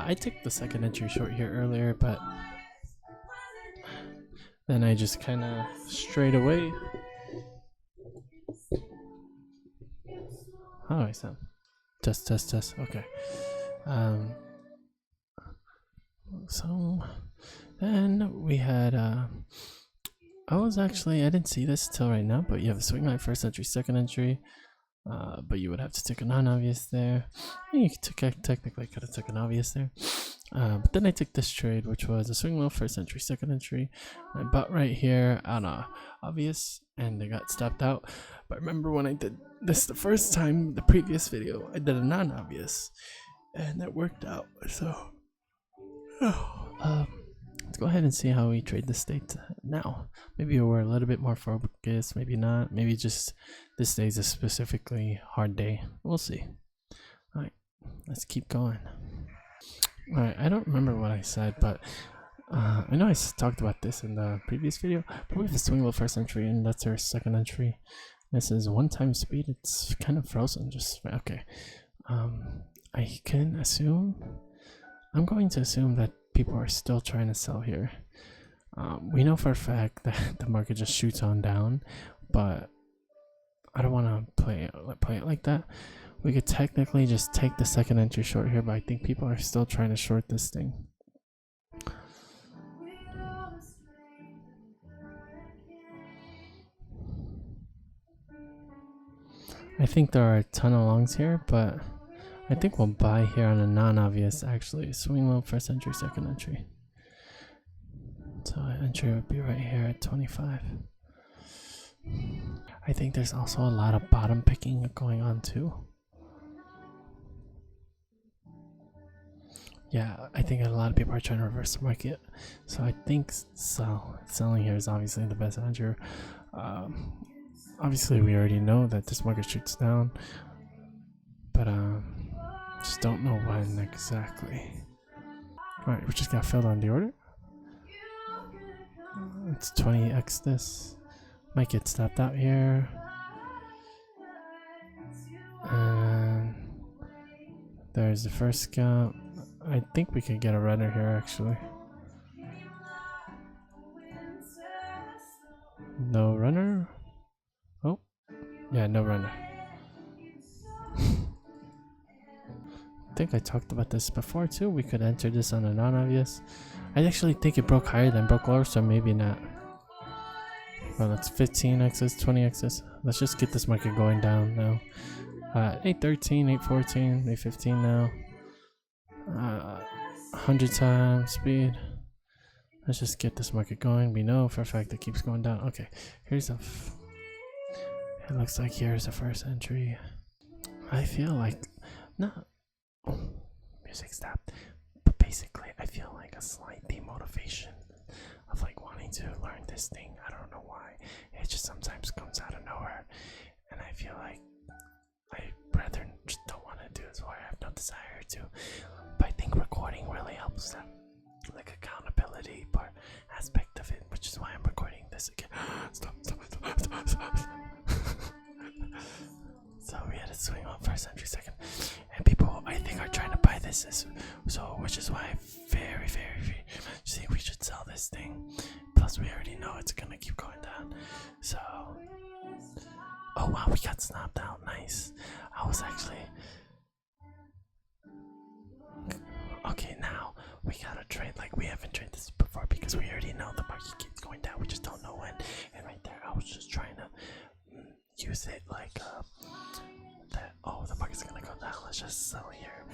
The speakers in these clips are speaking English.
I took the second entry short here earlier, but then I just kind of strayed away. How do I sound? Test. Okay. So then we had I didn't see this till right now, but you have a swing line first entry, second entry. But you would have to take a non-obvious there. You technically could have taken an obvious there. But then I took this trade, which was a swing low, first entry, second entry. I bought right here on a obvious, and they got stopped out. But remember when I did this the first time, the previous video, I did a non-obvious, and that worked out. So, let's go ahead and see how we trade the state now. Maybe we're a little bit more focused, maybe not. Maybe just this day's a specifically hard day. We'll see. Alright, let's keep going. Alright, I don't remember what I said, but I know I talked about this in the previous video. But we have a swing low first entry, and that's our second entry. This is 1x speed. It's kind of frozen. Just okay. I can assume. I'm going to assume that people are still trying to sell here. We know for a fact that the market just shoots on down, but I don't want to play it like that. We could technically just take the second entry short here, but I think people are still trying to short this thing. I think there are a ton of longs here, but I think we'll buy here on a non-obvious actually. Swing low, first entry, second entry. So entry would be right here at 25. I think there's also a lot of bottom picking going on too. Yeah, I think a lot of people are trying to reverse the market. So I think selling here is obviously the best answer. Obviously we already know that this market shoots down, but just don't know when exactly. Alright, we just got filled on the order. It's 20x this. Might get stopped out here. And there's the first scalp. I think we could get a runner here actually. No runner? Oh, yeah, no runner. I think I talked about this before too. We could enter this on a non-obvious. I actually think it broke higher than broke lower, so maybe not. Well, that's 15x's, 20x's. Let's just get this market going down now. 813, 814, 815 now. 100 times speed. Let's just get this market going. We know for a fact it keeps going down. Okay, here's it looks like here's the first entry. I feel like music stopped. But basically I feel like a slight demotivation of like wanting to learn this thing. I don't know why. It just sometimes comes out of nowhere. And I feel like I rather just don't want to do this, or I have no desire to. But I think recording really helps that like accountability part aspect of it, which is why I'm recording this again. Stop. So we had a swing on first entry, second, and people I think are trying to buy this, which is why I very think we should sell this thing. Plus we already know it's gonna keep going down. So oh wow, we got snapped out. Nice. I was actually okay. Now we gotta trade like we haven't traded this before because we already know the market keeps going down. We just don't know when. And right there, I was just trying to use it like that. Oh, the market's gonna go down. Let's just sell here.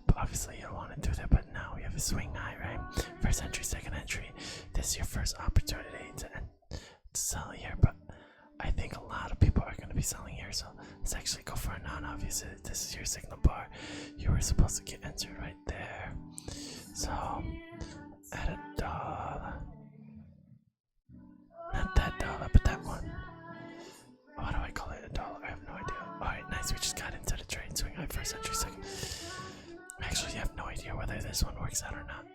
But obviously, you don't want to do that. But now we have a swing high, right? First entry, second entry. This is your first opportunity to sell here. But I think a lot of people are gonna be selling here. So let's actually go for a non-obvious. This is your signal bar. You were supposed to get entered right there. So at $1, not that dollar, but that one. Why do I call it $1? I have no idea. Alright, nice. We just got into the trade. Swing high first entry, second. Actually, I have no idea whether this one works out or not.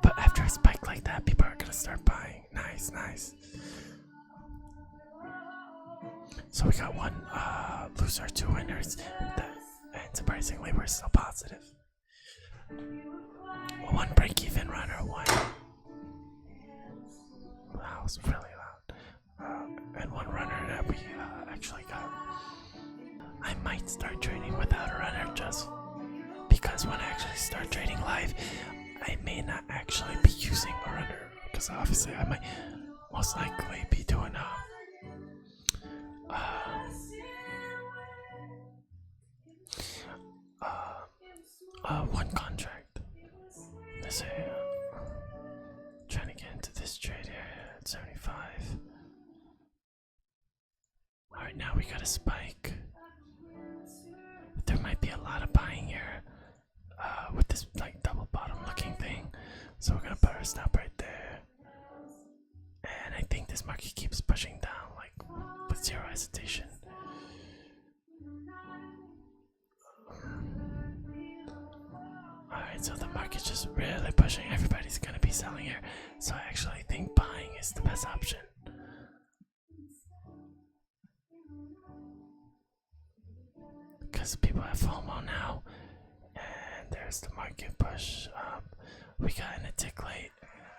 But after a spike like that, people are gonna start buying. Nice. So we got one loser, two winners. And surprisingly, we're still positive. One break-even runner, one. That was really loud. And one runner that we actually got. I might start trading without a runner just because when I actually start trading live, I may not actually be using a runner because obviously I might most likely be doing one contract. Let's say trying to get into this trade here at 75. Alright, now we got a spike. There might be a lot of buying here with this like double bottom looking thing. So we're gonna put our stop right there. And I think this market keeps pushing down like with zero hesitation. Alright, so the market's just really pushing. Everybody's gonna be selling here. So I actually think buying is the best option. Because people have FOMO now. And there's the market push up. We got in a tick late.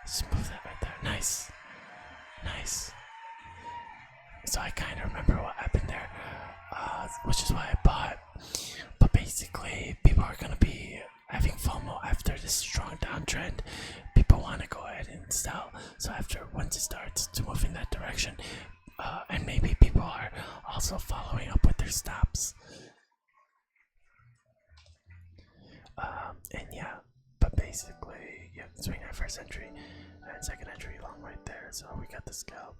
Smooth that right there. Nice. Nice. So I kind of remember what happened there. Which is why I bought. But basically, people are going to be having FOMO after this strong downtrend. People want to go ahead and sell. So after once it starts to move in that direction, and maybe people are also following up with their stops. And yeah, but basically, yeah, swing that first entry and second entry long right there. So we got the scalp.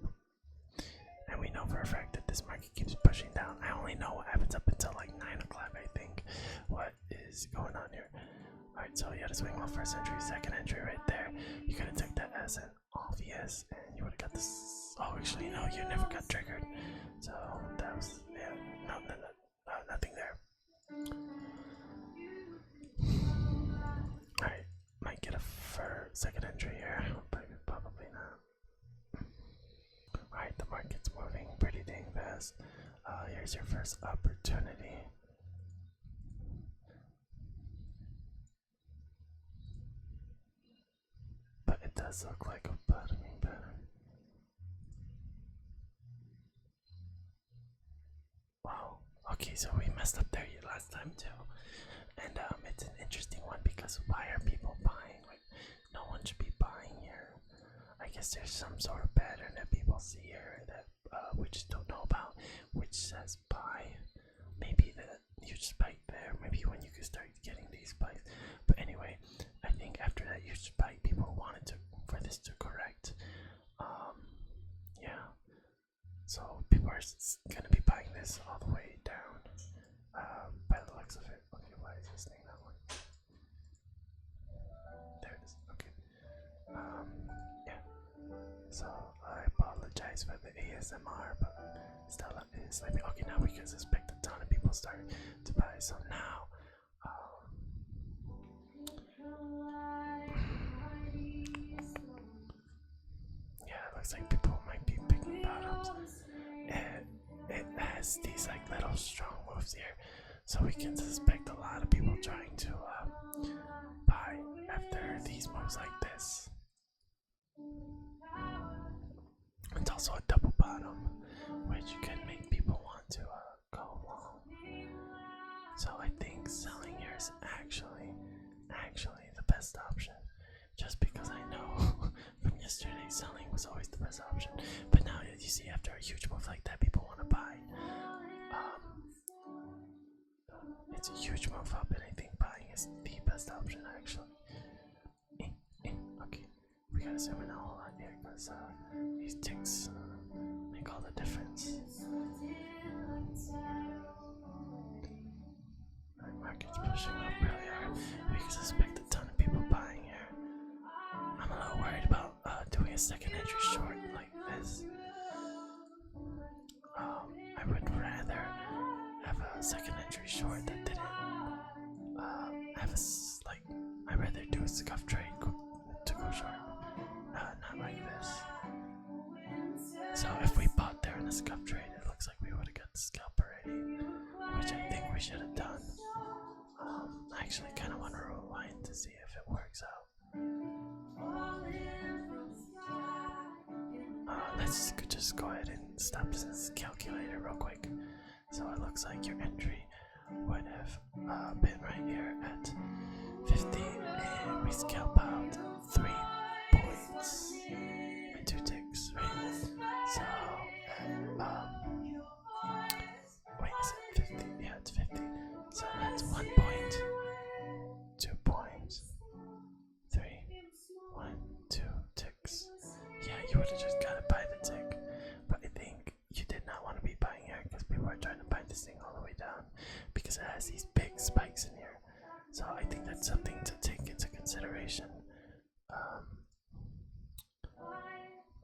And we know for a fact that this market keeps pushing down. I only know what happens up until like 9 o'clock, I think. What is going on here? Alright, so you had to swing off first entry, second entry right there. You could have took that as an obvious, and you would have got this. Oh, actually, no, you never got triggered. So that was, yeah, nothing there. Alright, might get a second entry here, but probably not. Alright, the market's moving pretty dang fast. Here's your first opportunity. But it does look like a bottoming pattern. Wow. Okay, so we messed up there last time too. And it's an interesting one because why are people buying? Like, no one should be buying here. I guess there's some sort of pattern that people see here that we just don't know about, which says buy. Maybe the huge spike there. Maybe when you can start getting these spikes. But anyway, I think after that huge spike, people wanted for this to correct. Yeah. So people are gonna be buying this all the way down. By the looks of it. Okay, why is this thing not working? There it is. Okay. Yeah. So I apologize for the ASMR, but still it is. Okay, now we can suspect a ton of people starting to buy. So now, yeah, it looks like people might be picking bottoms. It has these like little strong moves here, so we can suspect a lot of people trying to buy after these moves like this. It's also a double bottom, which can make people want to go long. So I think selling here is actually the best option. Just because I know from yesterday selling was always the best option. But now you see after a huge move like that, people want to buy. It's a huge move up, and I think buying is the best option actually. Okay, we gotta zoom in a whole lot here because these ticks make all the difference. Alright, market's pushing up really hard. We can suspect a ton of people buying here. I'm a little worried about doing a second entry short like this. I would rather have a second entry short that didn't have I'd rather do a scuff trade to go short, not like this. So if we bought there in a scuff trade, it looks like we would have got the scalp already, which I think we should have done. I actually kind of want to rewind to see if it works out. Let's just go ahead and stop this calculator real quick. So it looks like your entry would have been right here at 50, and we scalp out 3 points and 2 ticks, right? So, wait, is it 50? Yeah, it's 50. So that's 1 point, 2 points, 3, 1, 2 ticks. Yeah, you would have just got to buy the tick, but I think you did not want to be buying here because people are trying to buy this thing all the way down because it has these big spikes in here. So I think that's something to take into consideration.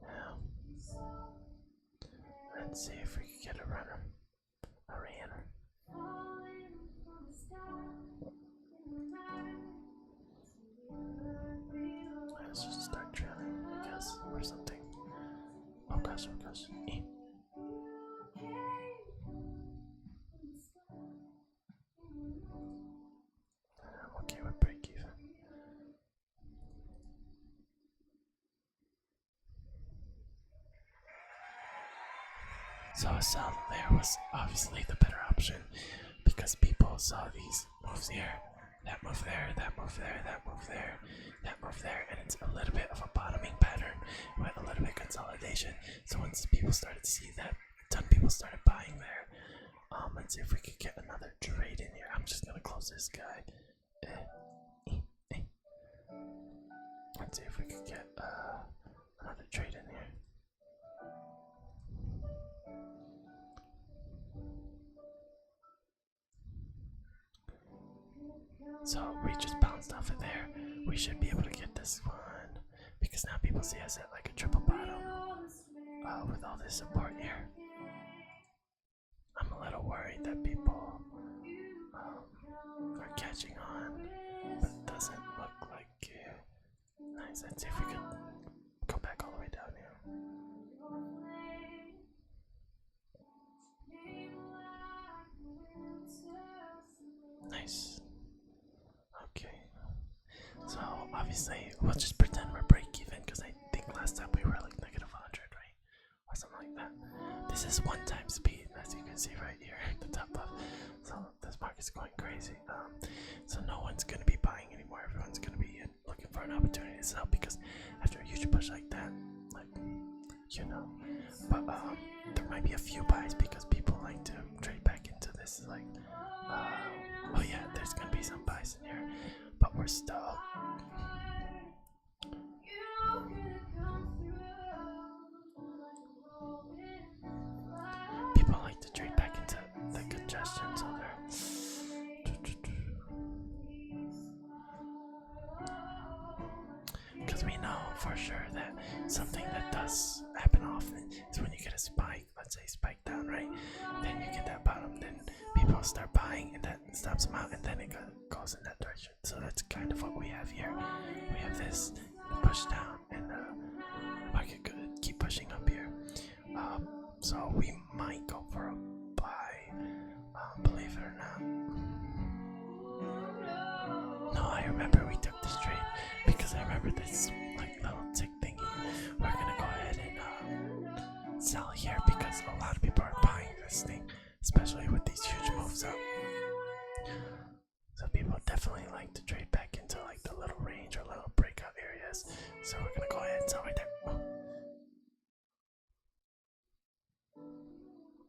Yeah. Let's see if we can get a runner. Let's just start trailing, I guess, or something. Oh gosh, oh gosh. I'm okay with break even. So a sell there was obviously the better option because people saw these moves here, that move there, that move there, that move there, that move there, and it's a little bit of a bottoming pattern with a little bit of consolidation. So once people started to see that, a ton of people started buying there. Let's see if we could get another trade in here. I'm just gonna close this guy. Let's see if we could get another trade in here. So we just bounced off of there. We should be able to get this one because now people see us at like a triple bottom with all this support here. I'm a little worried that people are catching on, but it doesn't look like it. Nice. Let's see if we can go back all the way down here. Nice. Okay. So obviously we'll just pretend we're break even because I think last time we were like -100, right? Or something like that. This is 1 time speed, as you can see right here at the top left. So this market's going crazy. So no one's gonna be buying anymore. Everyone's gonna be looking for an opportunity to sell because after a huge push like that, like you know. But there might be a few buys because people like to trade back into this. Like, oh yeah, there's gonna be some buys in here, but we're still. People like to trade back into the congestion, so they're. Because we know for sure that something that does happen often is when you get a spike, let's say spike down, right? Then you get that bottom, then people start buying and that stops them out and then it goes in that direction. So that's kind of what we have here. We have this push down and the market could keep pushing up here. So we might go for a buy, believe it or not. No, I remember we took this trade because I remember this like little tick thingy. We're gonna go ahead and sell here because a lot of people are buying this thing, especially with these huge moves up. So people definitely like to trade back into like the little range or little breakout areas. So we're gonna go ahead and sell right there.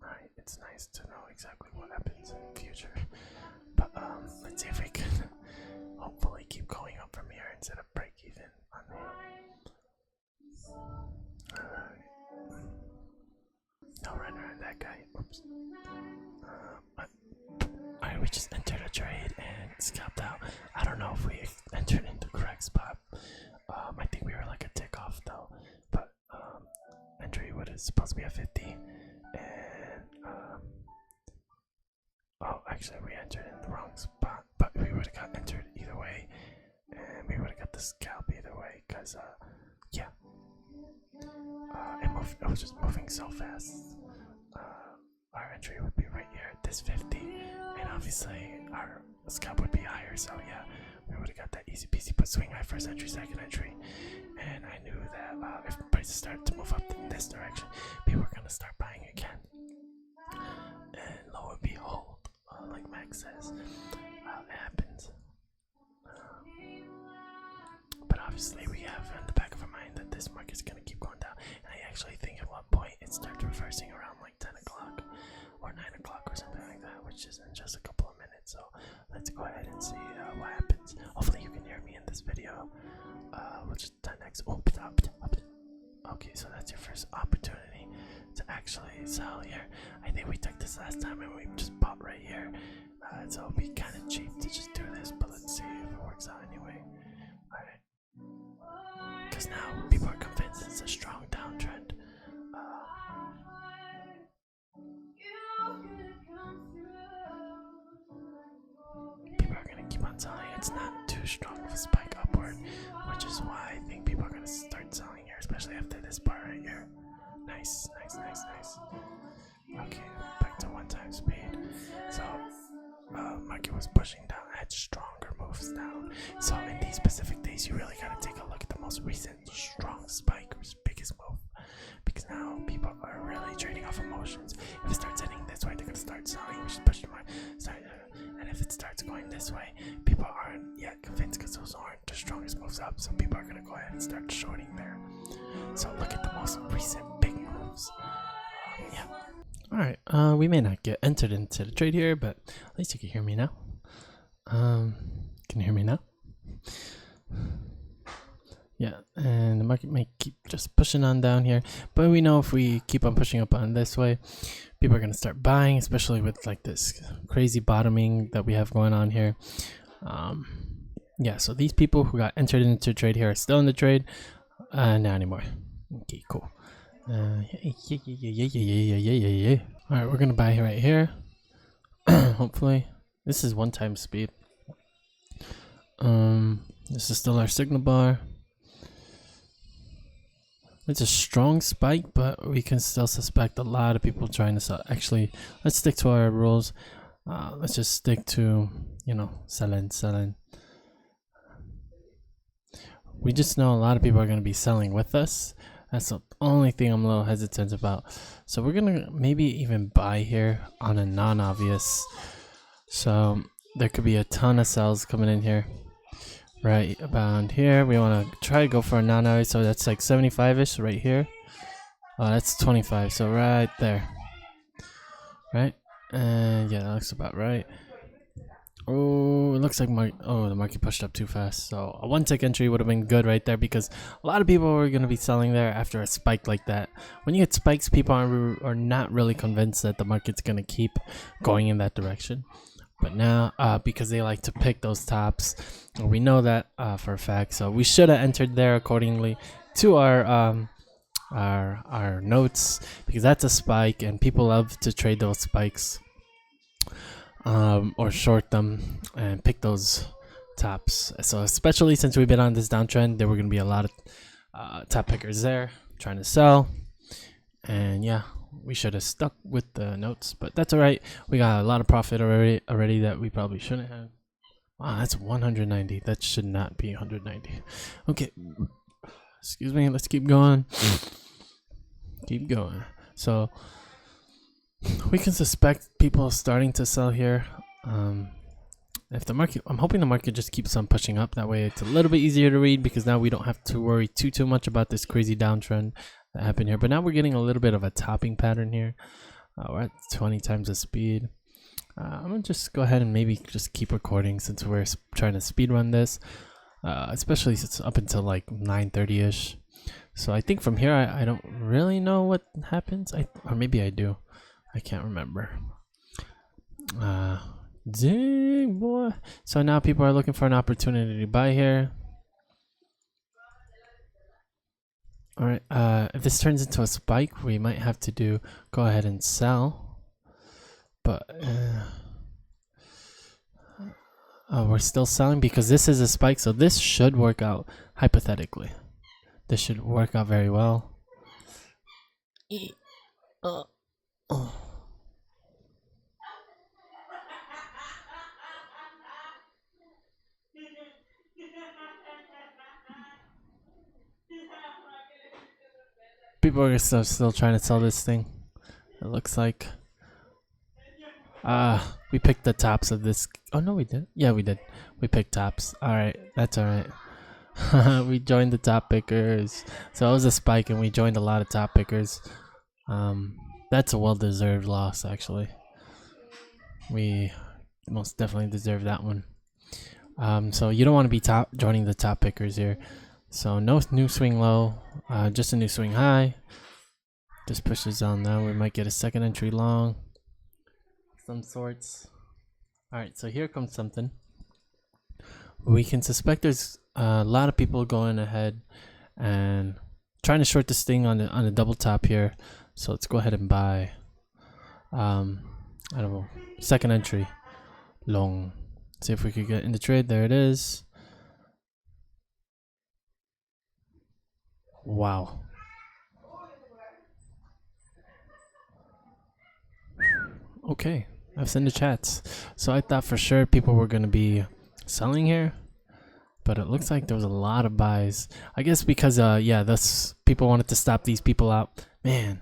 Alright, it's nice to know exactly what happens in the future. But let's see if we can hopefully keep going up from here instead of break even on here. Alright. No runner on that guy. Oops. Alright, we just entered a trade and scalped out. I don't know if we entered in the correct spot. I think we were like a tick off though. But entry was supposed to be a 50. And oh, actually we entered in the wrong spot, but we would have got entered either way, and we would have got the scalp either way, cause yeah, it was just moving so fast. Our entry would be right here at this 50, and obviously our scalp would be higher. So yeah, we would have got that easy peasy. But swing high first entry, second entry, and I knew that if prices started to move up in this direction, people were gonna start buying again. And lo and behold, like Max says, it happens. But obviously, we have in the back of our mind that this market's gonna keep going down. And I actually think at one point it starts reversing around like 10 o'clock or 9 o'clock or something like that, which is in just a couple of minutes. So let's go ahead and see what happens. Hopefully, you can hear me in this video. We'll just next. Oh, okay, so that's your first opportunity to actually sell here. I think we took this last time and we just bought right here. So it'll be kind of cheap to just do this, but let's see if it works out anyway. Alright. Because now people are convinced it's a strong downtrend. People are going to keep on selling. It's not too strong of a spike upward, which is why I think people are going to start selling here, especially after this bar right here. Nice. Okay, back to 1x speed. So, market was pushing down, had stronger moves down. So, in these specific days, you really got to take a look at the most recent strong spike or biggest move. Because now people are really trading off emotions. If it starts heading this way, they're going to start selling, which is pushing more. And if it starts going this way, people aren't yet convinced because those aren't the strongest moves up. So, people are going to go ahead and start shorting there. So, look at the most recent big moves. Yeah. Alright, we may not get entered into the trade here, but at least you can hear me now. Can you hear me now? Yeah, and the market may keep just pushing on down here, but we know if we keep on pushing up on this way, people are going to start buying, especially with like this crazy bottoming that we have going on here. Yeah, so these people who got entered into trade here are still in the trade, not anymore. Okay, cool. Yeah. Alright, we're gonna buy right here. Hopefully. This is 1x speed. This is still our signal bar. It's a strong spike, but we can still suspect a lot of people trying to sell. Actually, let's stick to our rules. Let's just stick to, selling. We just know a lot of people are gonna be selling with us. That's the only thing I'm a little hesitant about. So we're gonna maybe even buy here on a non-obvious. So there could be a ton of sells coming in here. Right about here. We want to try to go for a non-obvious. So that's like 75-ish right here. Oh, that's 25. So right there. Right? And yeah, that looks about right. Oh, it looks like the market pushed up too fast. So a 1-tick entry would have been good right there because a lot of people were going to be selling there after a spike like that. When you get spikes, people are not really convinced that the market's going to keep going in that direction. But now, because they like to pick those tops, we know that for a fact. So we should have entered there accordingly to our notes, because that's a spike and people love to trade those spikes. Or short them and pick those tops. So especially since we've been on this downtrend, there were going to be a lot of top pickers there trying to sell. And yeah, we should have stuck with the notes, but that's all right. We got a lot of profit already that we probably shouldn't have. Wow, that's 190. That should not be 190. Okay, excuse me. Let's keep going. Keep going. So we can suspect people starting to sell here. If the market, I'm hoping the market just keeps on pushing up. That way it's a little bit easier to read, because now we don't have to worry too much about this crazy downtrend that happened here. But now we're getting a little bit of a topping pattern here. We're at 20 times the speed. I'm gonna just go ahead and maybe just keep recording since we're trying to speed run this, especially since it's up until like 9:30ish. So I think from here I don't really know what happens. Or maybe I do. I can't remember. Dang, boy. So now people are looking for an opportunity to buy here. Alright, if this turns into a spike, we might have to go ahead and sell. But we're still selling because this is a spike, so this should work out hypothetically. This should work out very well. People are still trying to sell this thing. It looks like. We picked the tops of this. Oh no, we did. Yeah, we did. We picked tops. All right, that's all right. We joined the top pickers. So it was a spike, and we joined a lot of top pickers. That's a well-deserved loss, actually. We most definitely deserve that one. So you don't want to be joining the top pickers here. So no new swing low, just a new swing high. Just pushes on now. We might get a second entry long, some sorts. All right, so here comes something. We can suspect there's a lot of people going ahead and trying to short this thing on the double top here. So let's go ahead and buy. I don't know, second entry long. See if we could get in the trade. There it is. Wow. Okay, I've seen the chats. So I thought for sure people were going to be selling here, but it looks like there was a lot of buys. I guess because yeah, that's people wanted to stop these people out. Man,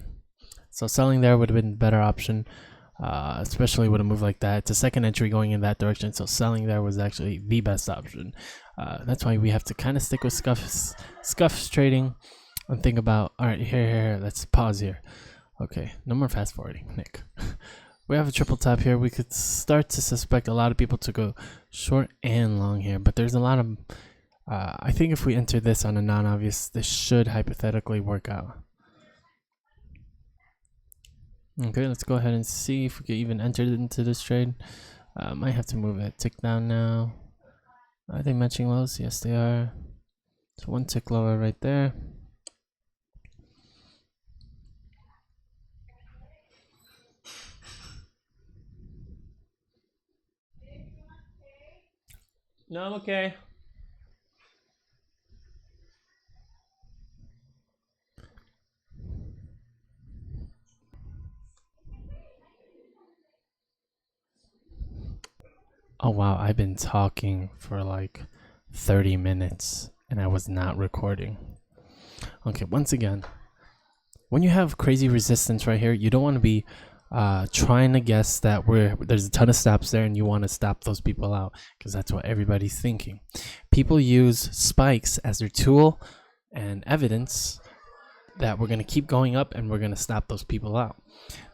so selling there would have been a better option, especially with a move like that. It's a second entry going in that direction, so selling there was actually the best option. That's why we have to kind of stick with scuffs trading and think about, all right, here, let's pause here. Okay, no more fast forwarding, Nick. We have a triple top here. We could start to suspect a lot of people to go short and long here, but there's a lot of, I think if we enter this on a non-obvious, this should hypothetically work out. Okay, let's go ahead and see if we can even enter into this trade. Might have to move it tick down now. Are they matching lows? Yes, they are. So one tick lower right there. No, I'm okay. Oh wow, I've been talking for like 30 minutes and I was not recording. Okay, once again, when you have crazy resistance right here, you don't want to be trying to guess that there's a ton of stops there and you want to stop those people out, because that's what everybody's thinking. People use spikes as their tool and evidence that we're going to keep going up and we're going to stop those people out.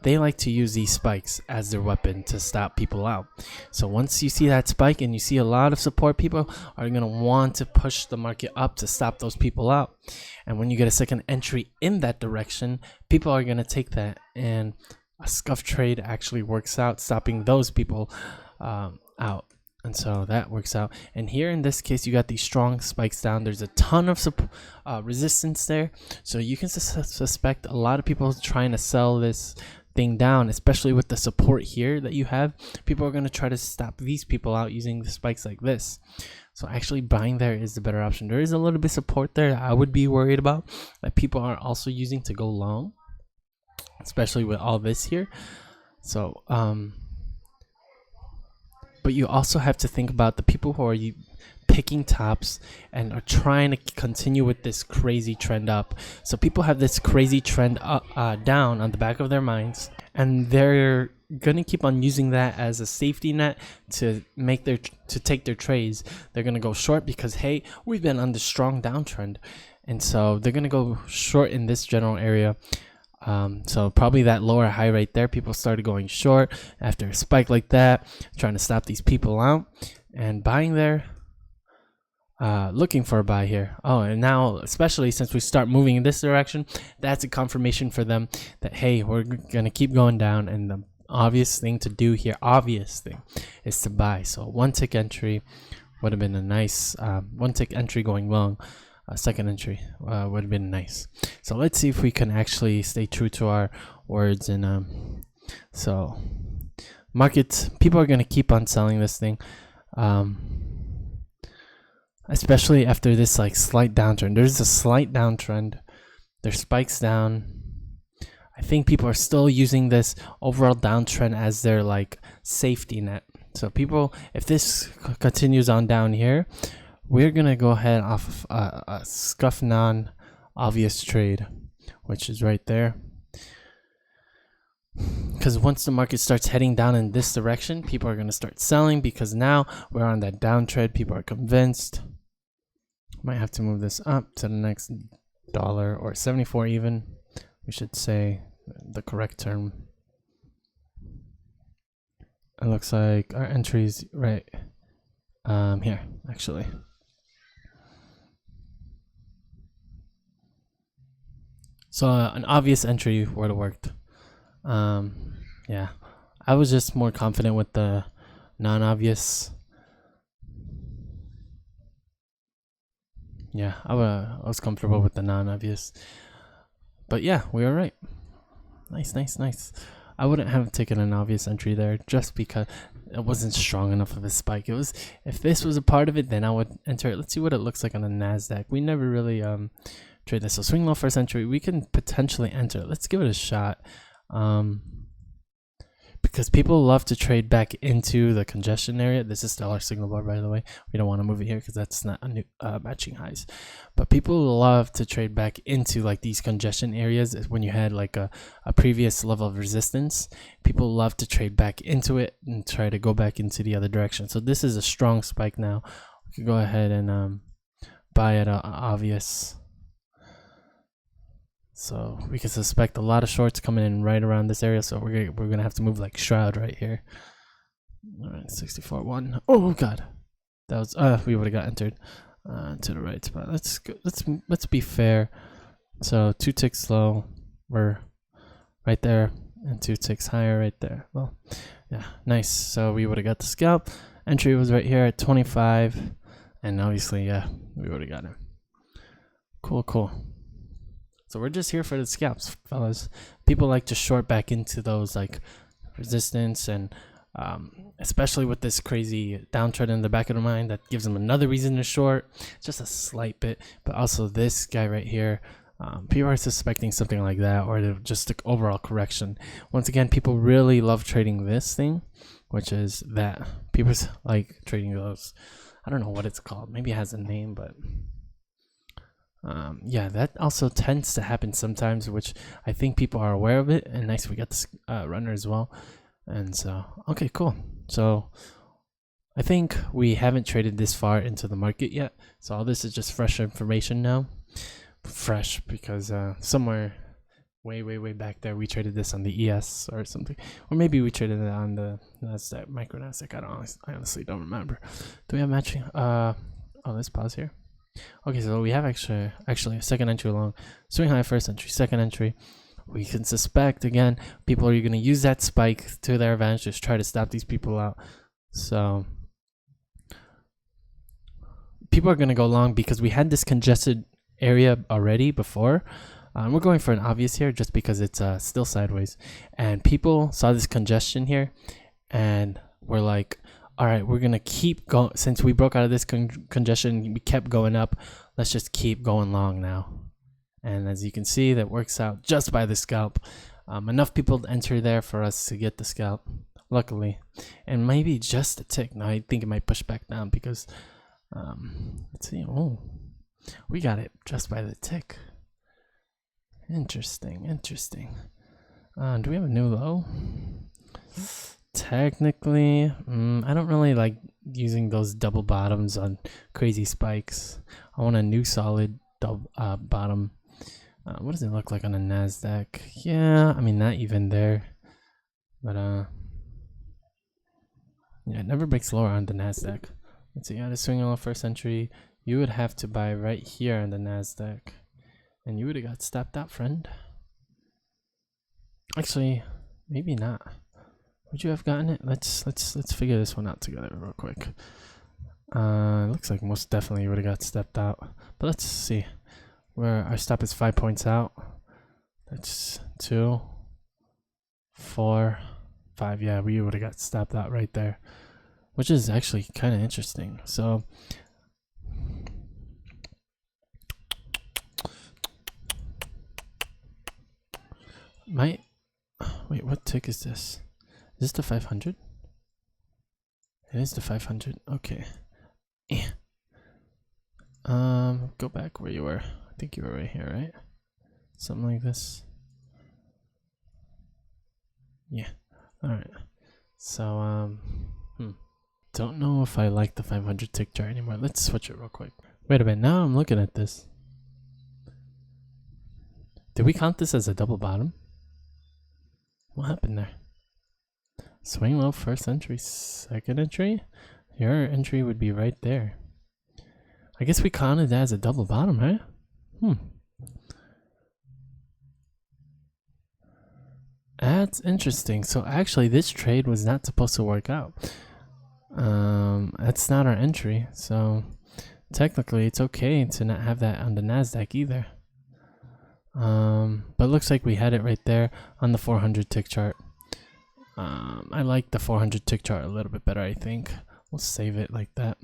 They like to use these spikes as their weapon to stop people out. So once you see that spike and you see a lot of support, people are going to want to push the market up to stop those people out. And when you get a second entry in that direction, people are going to take that, and a scuff trade actually works out, stopping those people out. And so that works out. And here in this case, you got these strong spikes down. There's a ton of resistance there. So you can suspect a lot of people trying to sell this thing down, especially with the support here that you have. People are going to try to stop these people out using the spikes like this. So actually buying there is the better option. There is a little bit of support there I would be worried about that people are also using to go long, especially with all this here. So but you also have to think about the people who are picking tops and are trying to continue with this crazy trend up. So people have this crazy trend up, down on the back of their minds, and they're gonna keep on using that as a safety net to take their trades. They're gonna go short because, hey, we've been on the strong downtrend, and so they're gonna go short in this general area. So probably that lower high right there, people started going short after a spike like that, trying to stop these people out, and buying there, looking for a buy here. Oh, and now, especially since we start moving in this direction, that's a confirmation for them that, hey, we're gonna keep going down, and the obvious thing to do here, is to buy. So one tick entry would have been a nice one tick entry going long. Second entry would have been nice. So let's see if we can actually stay true to our words. And so market, people are going to keep on selling this thing, especially after this like slight downtrend. There's a slight downtrend. There's spikes down. I think people are still using this overall downtrend as their like safety net. So people, if this continues on down here, we're gonna go ahead off of a scuff non-obvious trade, which is right there. Because once the market starts heading down in this direction, people are going to start selling because now we're on that downtrend. People are convinced. Might have to move this up to the next dollar, or 74 even. We should say the correct term. It looks like our entries right here actually. So an obvious entry would have worked. Yeah, I was just more confident with the non-obvious. Yeah, I was comfortable with the non-obvious. But yeah, we were right. Nice, nice, nice. I wouldn't have taken an obvious entry there just because it wasn't strong enough of a spike. It was, if this was a part of it, then I would enter it. Let's see what it looks like on the NASDAQ. We never really trade this. So swing low first entry, we can potentially enter it. Let's give it a shot. Because people love to trade back into the congestion area. This is still our signal bar, by the way. We don't want to move it here because that's not a new matching highs. But people love to trade back into like these congestion areas when you had like a previous level of resistance. People love to trade back into it and try to go back into the other direction. So this is a strong spike now. We could go ahead and buy at obvious. So we can suspect a lot of shorts coming in right around this area. So we're gonna have to move like Shroud right here. All right, 64.1. Oh god, that was we would have got entered to the right spot. Let's be fair. So 2 ticks low, we're right there, and 2 ticks higher right there. Well, yeah, nice. So we would have got the scalp. Entry was right here at 25, and obviously, yeah, we would have got it. Cool. So we're just here for the scalps, fellas. People like to short back into those like resistance, and especially with this crazy downtrend in the back of the mind, that gives them another reason to short, just a slight bit. But also this guy right here, people are suspecting something like that, or just the overall correction. Once again, people really love trading this thing, which is that people like trading those. I don't know what it's called. Maybe it has a name, but yeah, that also tends to happen sometimes, which I think people are aware of it. And nice, we got this runner as well. And so, okay, cool. So I think we haven't traded this far into the market yet. So all this is just fresh information now. Fresh because somewhere way back there we traded this on the ES or something, or maybe we traded it on the NASDAQ, micro NASDAQ. I honestly don't remember. Do we have matching? Oh, let's pause here. Okay, so we have actually a second entry along. Swing high first entry, second entry. We can suspect again people are going to use that spike to their advantage, just try to stop these people out. So people are going to go long because we had this congested area already before. We're going for an obvious here just because it's still sideways, and people saw this congestion here and we're like, all right, we're gonna keep going. Since we broke out of this congestion, we kept going up. Let's just keep going long now. And as you can see, that works out just by the scalp. Enough people to enter there for us to get the scalp, luckily. And maybe just a tick. No, I think it might push back down because, let's see. Oh, we got it just by the tick. Interesting. Do we have a new low? Technically, I don't really like using those double bottoms on crazy spikes. I want a new solid double bottom. What does it look like on a NASDAQ? Yeah, I mean, not even there. But yeah, it never breaks lower on the NASDAQ. Let's see, to swing on first entry, you would have to buy right here on the NASDAQ. And you would have got stopped out, friend. Actually, maybe not. Would you have gotten it? Let's figure this one out together real quick. Looks like most definitely you would have got stepped out. But let's see. Where our stop is 5 points out. That's 2, 4, 5. Yeah, we would have got stopped out right there, which is actually kind of interesting. So wait, what tick is this? Is this the 500? It is the 500. Okay. Go back where you were. I think you were right here, right? something like this. Yeah. All right. So don't know if I like the 500 tick chart anymore. Let's switch it real quick. Wait a minute. Now I'm looking at this. Did we count this as a double bottom? What happened there? Swing low, first entry, second entry? Your entry would be right there. I guess we counted that as a double bottom, right? That's interesting. So actually this trade was not supposed to work out. That's not our entry. So technically it's okay to not have that on the NASDAQ either. But it looks like we had it right there on the 400 tick chart. I like the 400 tick chart a little bit better, I think. We'll save it like that.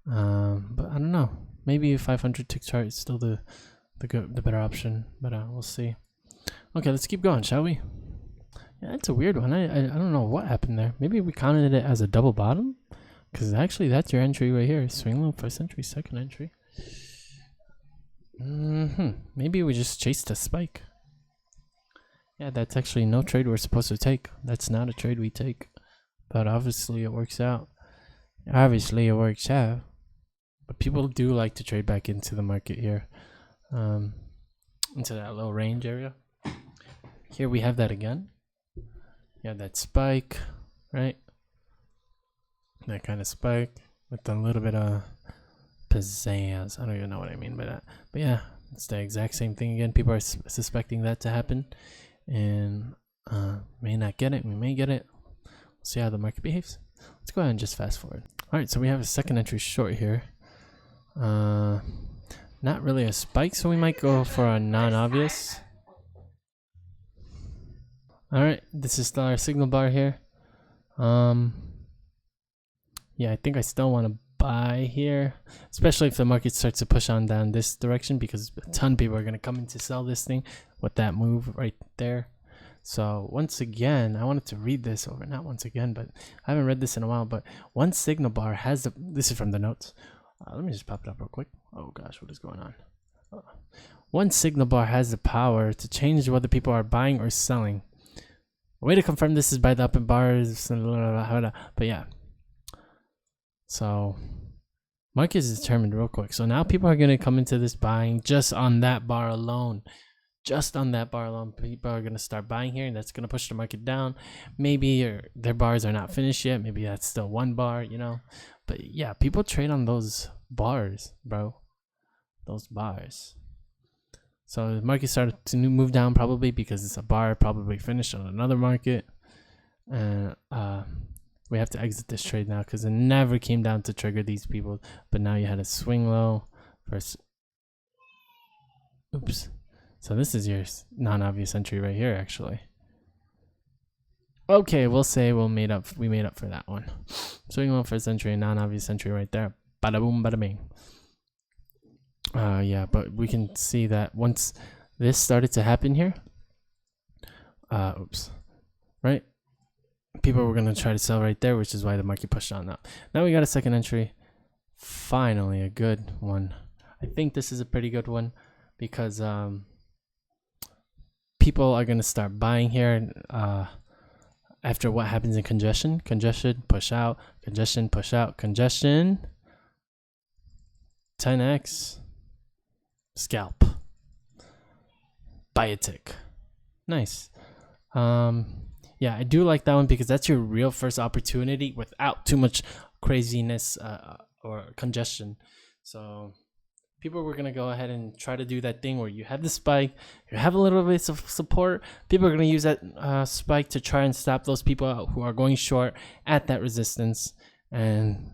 But I don't know. Maybe a 500 tick chart is still the better option, but we'll see. Okay, let's keep going, shall we? Yeah, it's a weird one. I don't know what happened there. Maybe we counted it as a double bottom, because actually that's your entry right here. Swing low, first entry, second entry. Maybe we just chased a spike. Yeah, that's actually no trade we're supposed to take. That's not a trade we take. But obviously it works out. Obviously it works out. But people do like to trade back into the market here. Into that low range area. Here we have that again. Yeah, that spike, right? That kind of spike with a little bit of pizzazz. I don't even know what I mean by that. But yeah, it's the exact same thing again. People are suspecting that to happen. And may not get it. We may get it. We'll see how the market behaves. Let's go ahead and just fast forward. All right, so we have a second entry short here. Not really a spike, so we might go for a non-obvious. All right, this is our signal bar here. Yeah, I think I still want to buy here, especially if the market starts to push on down this direction, because a ton of people are going to come in to sell this thing with that move right there. So once again, I wanted to read this over, not once again, but I haven't read this in a while, but one signal bar has the, this is from the notes. Let me just pop it up real quick. Oh gosh, what is going on? One signal bar has the power to change whether people are buying or selling. A way to confirm this is by the open bars, but yeah. So market is determined real quick. So now people are going to come into this buying just on that bar alone. Just on that bar alone, people are going to start buying here, and that's going to push the market down. Maybe their bars are not finished yet. Maybe that's still one bar, you know. But yeah, people trade on those bars, bro. Those bars. So the market started to move down probably because it's a bar probably finished on another market. And we have to exit this trade now because it never came down to trigger these people. But now you had a swing low first. Oops. So this is your non-obvious entry right here, actually. Okay, we'll say we made up for that one. Swing low first entry and non-obvious entry right there. Bada boom, bada bing. Yeah, but we can see that once this started to happen here, oops, right? People were gonna try to sell right there, which is why the market pushed on up. Now we got a second entry. Finally, a good one. I think this is a pretty good one because people are gonna start buying here after what happens in congestion. Congestion, push out. Congestion, push out. Congestion. 10x. Scalp. Buy a tick. Nice. Yeah, I do like that one because that's your real first opportunity without too much craziness or congestion. So people were gonna go ahead and try to do that thing where you have the spike, you have a little bit of support. People are gonna use that spike to try and stop those people out who are going short at that resistance. And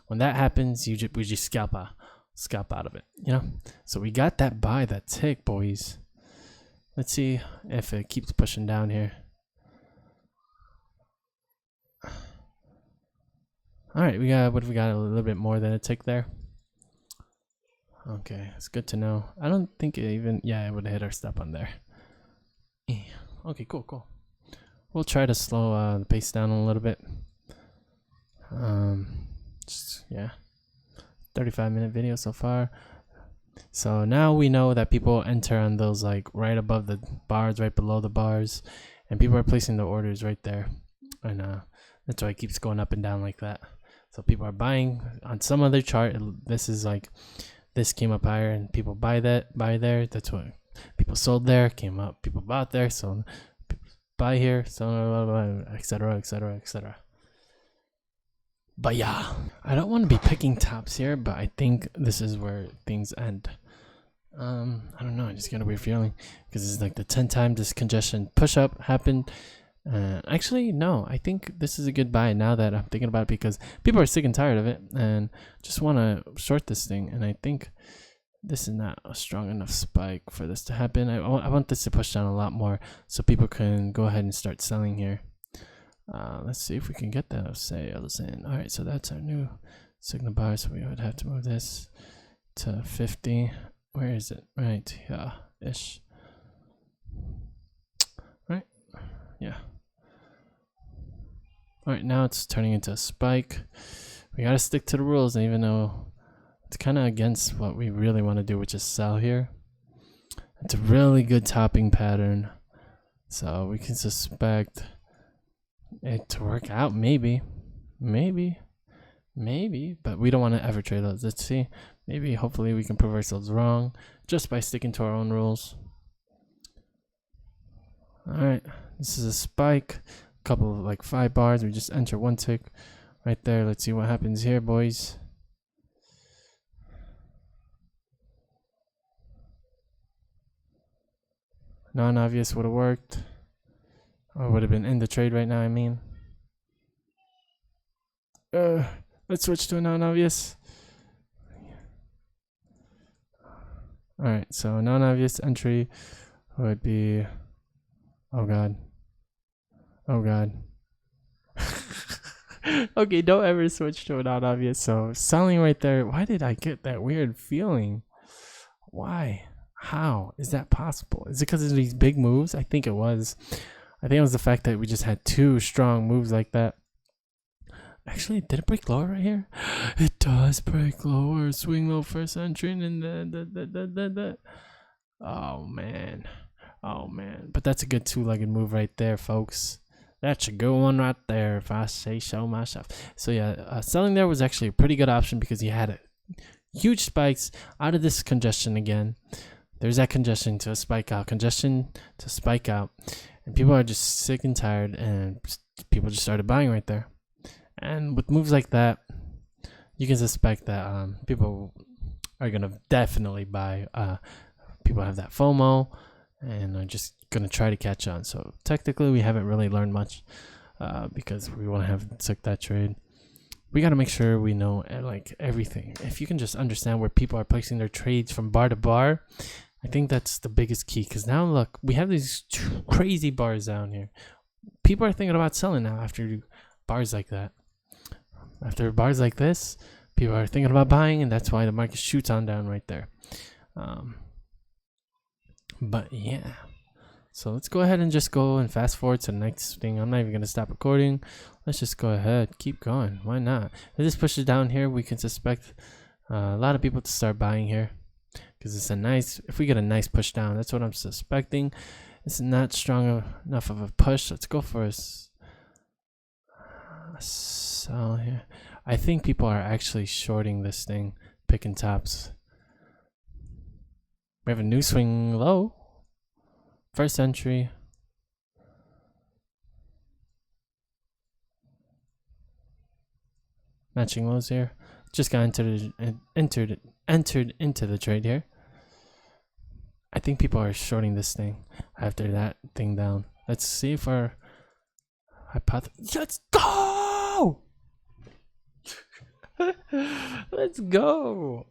when that happens, we just scalp out of it, you know. So we got that buy, that tick, boys. Let's see if it keeps pushing down here. All right, we got a little bit more than a tick there. Okay, it's good to know. I don't think it even, yeah, it would hit our stop on there. Okay, cool. We'll try to slow the pace down a little bit. Yeah, 35-minute video so far. So now we know that people enter on those like right above the bars, right below the bars, and people are placing the orders right there, and that's why it keeps going up and down like that. So people are buying on some other chart. This is like this came up higher, and people buy there. That's what people sold there, came up. People bought there, so people buy here, so etc. etc. etc. But yeah, I don't want to be picking tops here, but I think this is where things end. I don't know, I just got a weird feeling because it's like the 10 times this congestion push up happened. Actually, no, I think this is a good buy now that I'm thinking about it, because people are sick and tired of it and just want to short this thing. And I think this is not a strong enough spike for this to happen. I want this to push down a lot more so people can go ahead and start selling here. Let's see if we can get that sales in. All right, so that's our new signal bar. So we would have to move this to 50. Where is it? Right, yeah, ish. Right, yeah. All right, now it's turning into a spike. We gotta stick to the rules, even though it's kind of against what we really want to do, which is sell here. It's a really good topping pattern, so we can suspect it to work out, maybe, but we don't want to ever trade those. Let's see, maybe hopefully we can prove ourselves wrong just by sticking to our own rules. All right, this is a spike, a couple of like 5 bars. We just enter 1 tick right there. Let's see what happens here, boys. Non-obvious would have worked, or would have been in the trade right now, I mean. Let's switch to a non-obvious. All right, so a non-obvious entry would be, oh god. Okay, don't ever switch to a non-obvious. So selling right there. Why did I get that weird feeling? Why? How is that possible? Is it because of these big moves? I think it was. I think it was the fact that we just had 2 strong moves like that. Actually, did it break lower right here? It does break lower. Swing low first entry, and then oh man. But that's a good 2-legged move right there, folks. That's a good one right there, if I say so myself. So yeah, selling there was actually a pretty good option because you had huge spikes out of this congestion again. There's that congestion to a spike out, congestion to spike out, and people are just sick and tired, and people just started buying right there. And with moves like that, you can suspect that people are gonna definitely buy. People have that FOMO and are just gonna try to catch on. So technically, we haven't really learned much because we want to have took that trade. We got to make sure we know like everything. If you can just understand where people are placing their trades from bar to bar, I think that's the biggest key. Because now look, we have these 2 crazy bars down here. People are thinking about selling now after bars like that. After bars like this, people are thinking about buying, and that's why the market shoots on down right there. But yeah, so let's go ahead and just go and fast forward to the next thing. I'm not even going to stop recording. Let's just go ahead, keep going. Why not? If this pushes down here, we can suspect a lot of people to start buying here, because it's a nice, if we get a nice push down, that's what I'm suspecting. It's not strong enough of a push. Let's go for a sell here. I think people are actually shorting this thing, picking tops. We have a new swing low. First entry. Matching lows here. Just got entered into the trade here. I think people are shorting this thing after that thing down. Let's see if our hypothesis. Let's go! Let's go!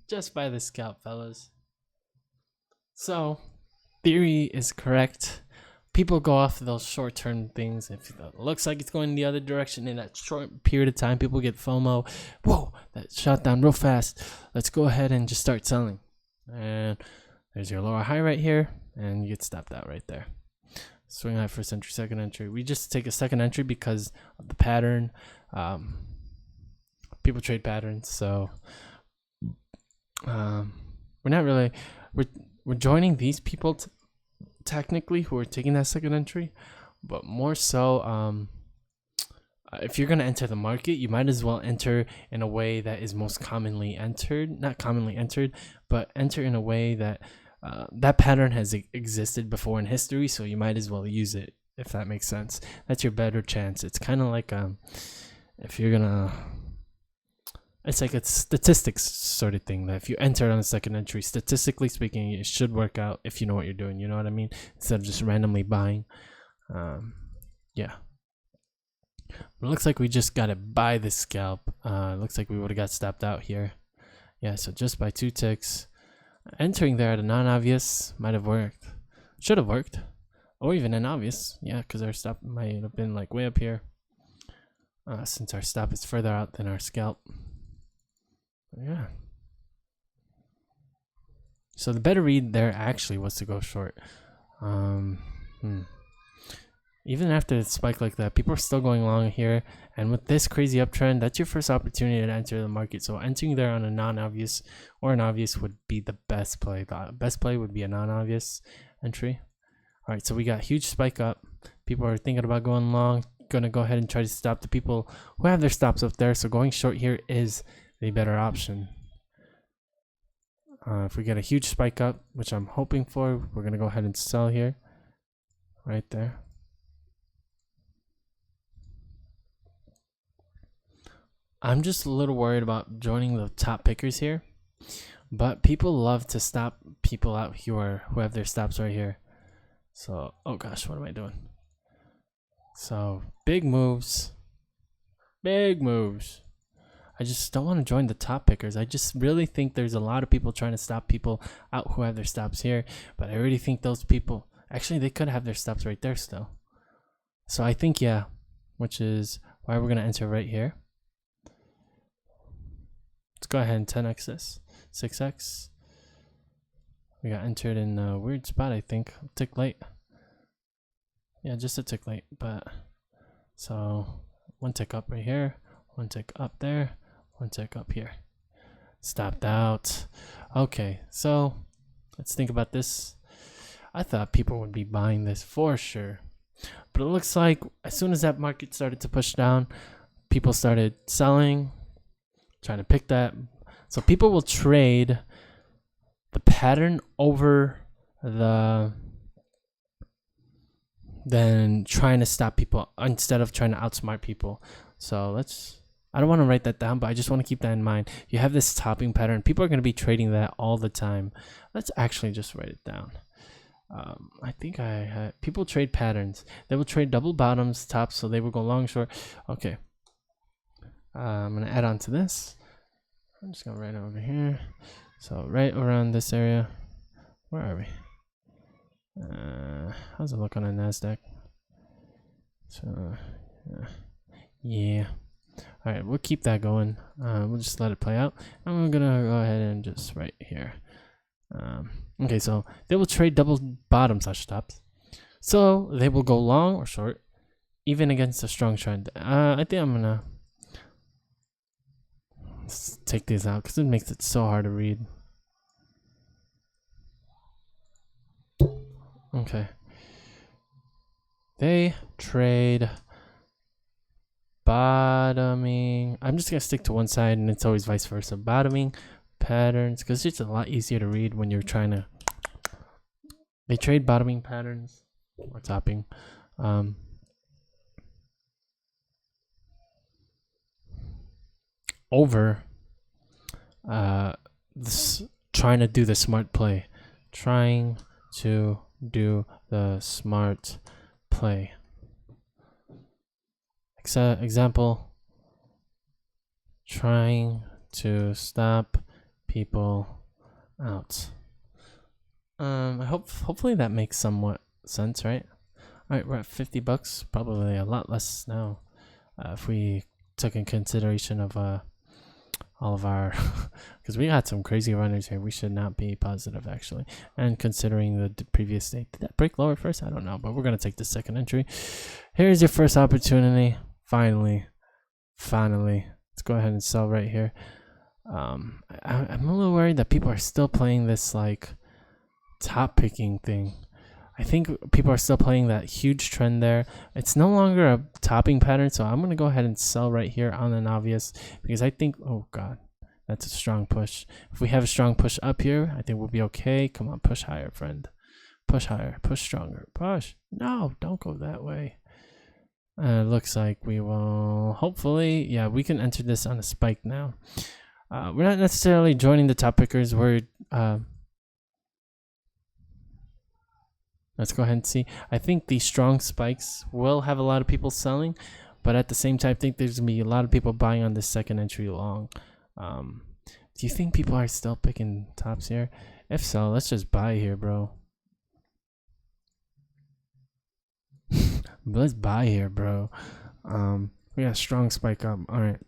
Just by the scalp, fellas. So, theory is correct. People go off those short-term things. If it looks like it's going the other direction in that short period of time, people get FOMO. Whoa, that shot down real fast. Let's go ahead and just start selling. And there's your lower high right here, and you get stopped out right there. Swing high, first entry, second entry. We just take a second entry because of the pattern. People trade patterns, so we're not really we're joining these people technically who are taking that second entry, but more so if you're going to enter the market, you might as well enter in a way that is most commonly entered, not commonly entered, but enter in a way that that pattern has existed before in history, so you might as well use it, if that makes sense. That's your better chance. It's kind of like if you're gonna, it's like a statistics sort of thing, that if you enter on a second entry, statistically speaking, it should work out if you know what you're doing, you know what I mean, instead of just randomly buying. Yeah, but it looks like we just got to buy the scalp. Looks like we would have got stopped out here. Yeah, so just by 2 ticks. Entering there at a non-obvious might have worked. Should have worked. Or even an obvious. Yeah, because our stop might have been like way up here. Since our stop is further out than our scalp. Yeah. So the better read there actually was to go short. Even after a spike like that, people are still going long here. And with this crazy uptrend, that's your first opportunity to enter the market. So entering there on a non-obvious or an obvious would be the best play. The best play would be a non-obvious entry. All right, so we got huge spike up. People are thinking about going long. Going to go ahead and try to stop the people who have their stops up there. So going short here is the better option. If we get a huge spike up, which I'm hoping for, we're going to go ahead and sell here. Right there. I'm just a little worried about joining the top pickers here, but people love to stop people out here who have their stops right here. So, oh gosh, what am I doing? So, big moves. Big moves. I just don't want to join the top pickers. I just really think there's a lot of people trying to stop people out who have their stops here, but I already think those people, actually they could have their stops right there still. So I think, yeah, which is why we're going to enter right here. Let's go ahead and 10x this. 6x. We got entered in a weird spot, I think. A tick late. Yeah, just a tick late. But so 1 tick up right here. 1 tick up there. 1 tick up here. Stopped out. Okay, so let's think about this. I thought people would be buying this for sure. But it looks like as soon as that market started to push down, people started selling. Trying to pick that. So people will trade the pattern over than trying to stop people instead of trying to outsmart people. So I don't want to write that down, but I just want to keep that in mind. You have this topping pattern. People are going to be trading that all the time. Let's actually just write it down. I think people trade patterns. They will trade double bottoms, tops, so they will go long, short. Okay. I'm going to add on to this. I'm just going to write it over here. So right around this area. Where are we? How's it look on a NASDAQ? So, yeah. All right, we'll keep that going. We'll just let it play out. And we're going to go ahead and just right here. Okay, so they will trade double bottom slash tops. So they will go long or short, even against a strong trend. I think I'm going to take these out because it makes it so hard to read. Okay. They trade bottoming. I'm just going to stick to one side and it's always vice versa. Bottoming patterns, because it's a lot easier to read when you're trying to. They trade bottoming patterns or topping. Over this, trying to do the smart play. Trying to do the smart play. Example, trying to stop people out. Hopefully that makes somewhat sense, right? All right, we're at $50, probably a lot less now. If we took in consideration of all of our, because we got some crazy runners here. We should not be positive actually. And considering the previous state, did that break lower first? I don't know, but we're gonna take the second entry. Here's your first opportunity. Finally, let's go ahead and sell right here. I'm a little worried that people are still playing this like top picking thing. I think people are still playing that huge trend there. It's no longer a topping pattern, so I'm gonna go ahead and sell right here on an obvious, because I think, oh god, that's a strong push. If we have a strong push up here, I think we'll be okay. Come on, push higher, friend. Push higher, push stronger, push. No, don't go that way. Looks like we will, hopefully, yeah, we can enter this on a spike now. We're not necessarily joining the top pickers. We're let's go ahead and see. I think these strong spikes will have a lot of people selling, but at the same time, I think there's gonna be a lot of people buying on this second entry long. Do you think people are still picking tops here? If so, let's just buy here, bro. Let's buy here, bro. We got a strong spike up. All right,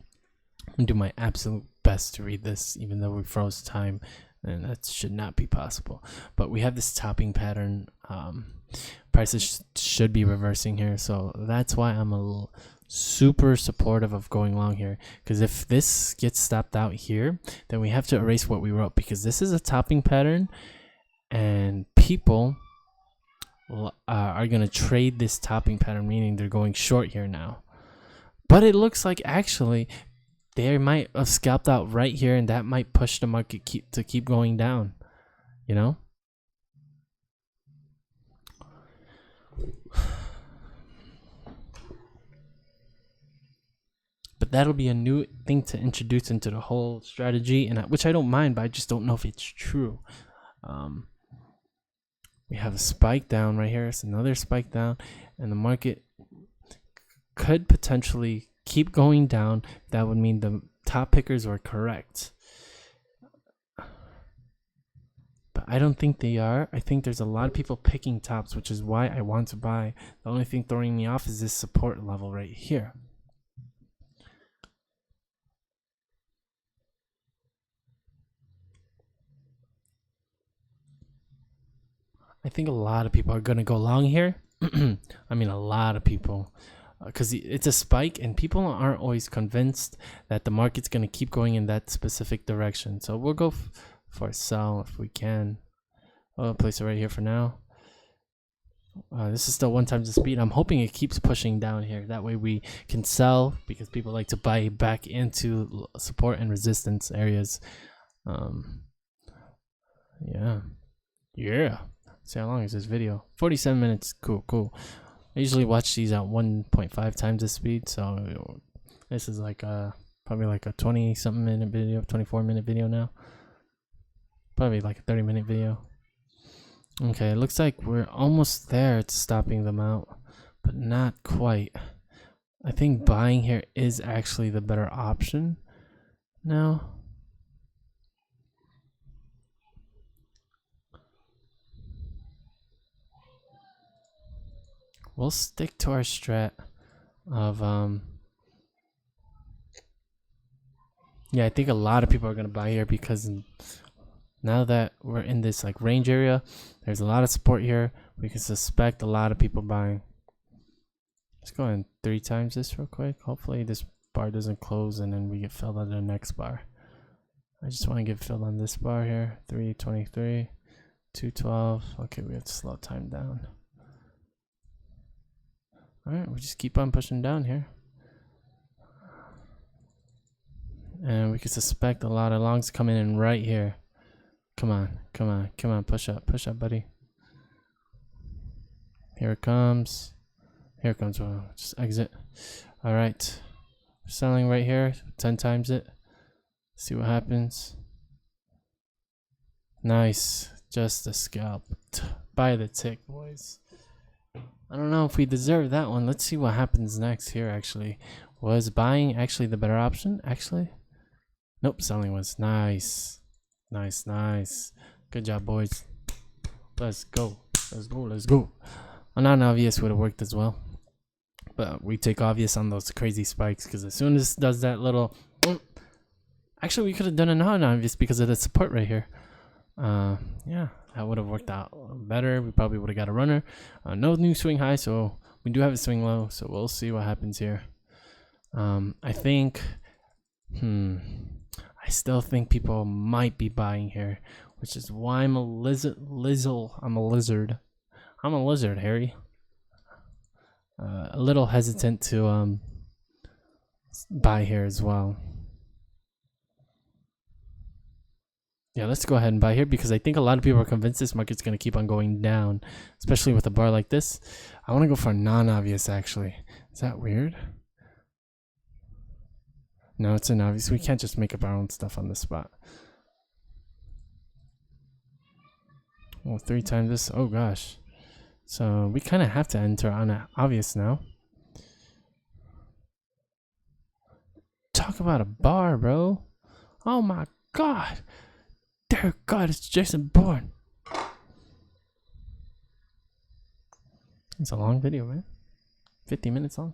I'm gonna do my absolute best to read this, even though we froze time, and that should not be possible. But we have this topping pattern. Prices should be reversing here, so that's why I'm super supportive of going long here, because if this gets stopped out here, then we have to erase what we wrote, because this is a topping pattern and people are going to trade this topping pattern, meaning they're going short here now. But it looks like actually they might have scalped out right here, and that might push the market to keep going down, you know. But that'll be a new thing to introduce into the whole strategy, and which I don't mind, but I just don't know if it's true. We have a spike down right here. It's another spike down, and the market could potentially keep going down. That would mean the top pickers were correct. But I don't think they are. I think there's a lot of people picking tops, which is why I want to buy. The only thing throwing me off is this support level right here. I think a lot of people are going to go long here. I mean, a lot of people. Because it's a spike, and people aren't always convinced that the market's going to keep going in that specific direction. So we'll go for a sell if we can. I'll place it right here for now. This is still 1 times the speed. I'm hoping it keeps pushing down here. That way we can sell, because people like to buy back into support and resistance areas. Yeah. See, how long is this video? 47 minutes. Cool. I usually watch these at 1.5 times the speed, so this is like probably like a 20-something minute video, 24-minute video now. Probably like a 30-minute video. Okay, it looks like we're almost there to stopping them out, but not quite. I think buying here is actually the better option now. We'll stick to our strat of yeah, I think a lot of people are gonna buy here, because now that we're in this like range area, there's a lot of support here. We can suspect a lot of people buying. Let's go and 3 times this real quick. Hopefully this bar doesn't close and then we get filled on the next bar. I just want to get filled on this bar here. 323, 212. Okay, we have to slow time down. Alright, we just keep on pushing down here. And we can suspect a lot of longs coming in right here. Come on, push up, buddy. Here it comes. Well, just exit. Alright. Selling right here, 10 times it. See what happens. Nice. Just a scalp. By the tick, boys. I don't know if we deserve that one. Let's see what happens next here, actually. Was buying actually the better option? Actually? Nope, selling was. Nice. Good job, boys. Let's go. A non-obvious would have worked as well. But we take obvious on those crazy spikes, because as soon as it does that little... Actually, we could have done a non-obvious because of the support right here. Yeah, that would have worked out better. We probably would have got a runner. No new swing high, so we do have a swing low, so we'll see what happens here. I think still think people might be buying here, which is why I'm a lizard. I'm a lizard. I'm a lizard, Harry. A little hesitant to buy here as well. Yeah, let's go ahead and buy here because I think a lot of people are convinced this market's going to keep on going down, especially with a bar like this. I want to go for non-obvious, actually. Is that weird? No, it's an obvious. We can't just make up our own stuff on the spot. Well, 3 times this. Oh, gosh. So we kind of have to enter on an obvious now. Talk about a bar, bro. Oh, my God. Dear God, it's Jason Bourne. It's a long video, man. 50 minutes long.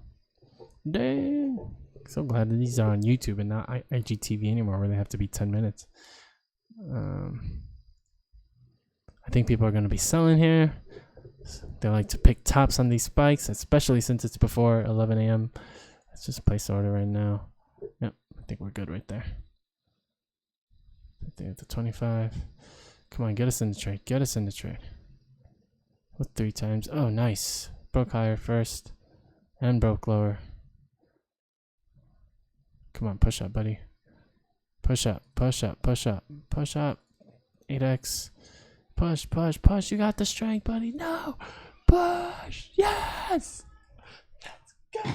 Dang. So glad that these are on YouTube and not IGTV anymore, where they have to be 10 minutes. I think people are going to be selling here. They like to pick tops on these spikes, especially since it's before 11 a.m. Let's just place order right now. Yep, I think we're good right there. I think it's a 25. Come on, get us in the trade. Get us in the trade. With 3 times. Oh, nice. Broke higher first and broke lower. Come on, push up, buddy. Push up, push up, push up, push up. 8x. Push, push, push. You got the strength, buddy. No. Push. Yes. Let's go.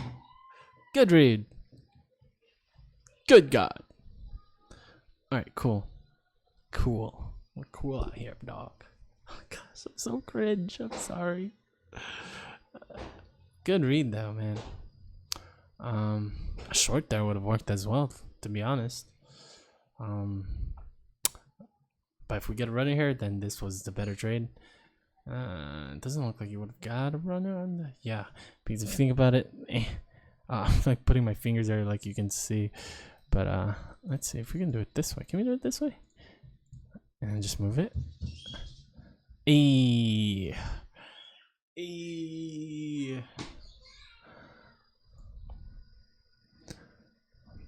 Good read. Good God. All right, cool. Cool. We're cool out here, dog. Oh, gosh, I'm so cringe. I'm sorry. Good read, though, man. A short there would have worked as well, to be honest. But if we get a runner here, then this was the better trade. It doesn't look like you would have got a runner on the... Yeah, because if you think about it, I'm like putting my fingers there like you can see. But let's see if we can do it this way. Can we do it this way? And just move it.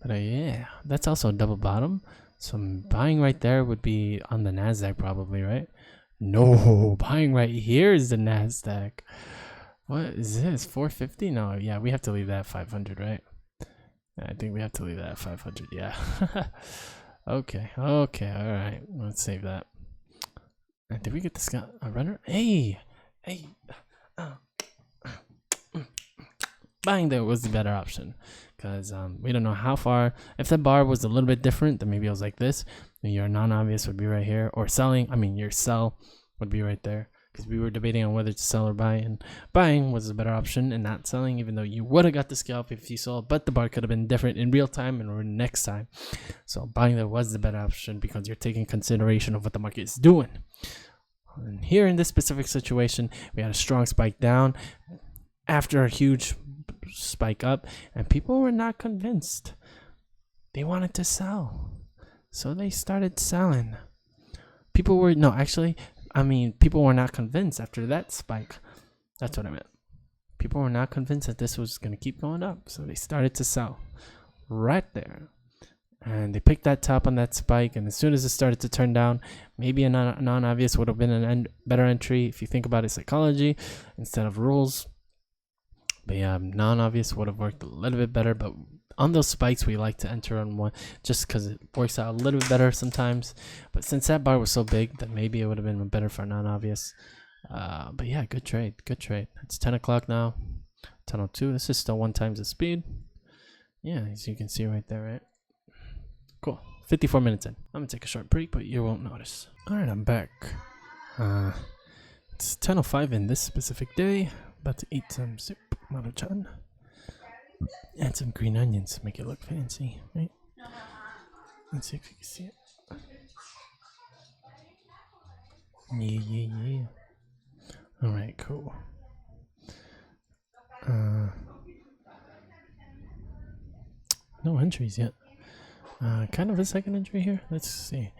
But yeah, that's also a double bottom. So buying right there would be on the NASDAQ probably, right? No, buying right here is the NASDAQ. What is this? 450? No, yeah, we have to leave that at 500, right? I think we have to leave that at 500, yeah. Okay, all right. Let's save that. And did we get this guy a runner? Hey. Buying there was the better option because we don't know how far. If the bar was a little bit different, then maybe it was like this. Then your non-obvious would be right here, or selling. I mean, your sell would be right there because we were debating on whether to sell or buy, and buying was a better option and not selling, even though you would have got the scalp if you sold, but the bar could have been different in real time and or next time. So buying there was the better option because you're taking consideration of what the market is doing. And here in this specific situation, we had a strong spike down after a huge spike up, and people were not convinced. They wanted to sell, so they started selling. People were people were not convinced after that spike. That's what I meant. People were not convinced that this was going to keep going up, so they started to sell right there. And they picked that top on that spike, and as soon as it started to turn down, maybe a non-obvious would have been a better entry if you think about it, psychology instead of rules. But yeah, non-obvious would have worked a little bit better. But on those spikes, we like to enter on one just because it works out a little bit better sometimes. But since that bar was so big, that maybe it would have been better for non-obvious. But yeah, good trade. It's 10 o'clock now. 10:02. This is still 1 times the speed. Yeah, as you can see right there, right? Cool. 54 minutes in. I'm gonna take a short break, but you won't notice. All right, I'm back. It's 10:05 in this specific day. About to eat some soup, Maruchan. Add some green onions to make it look fancy, right? Let's see if you can see it. Yeah. All right, cool. No entries yet. Kind of a second entry here. Let's see.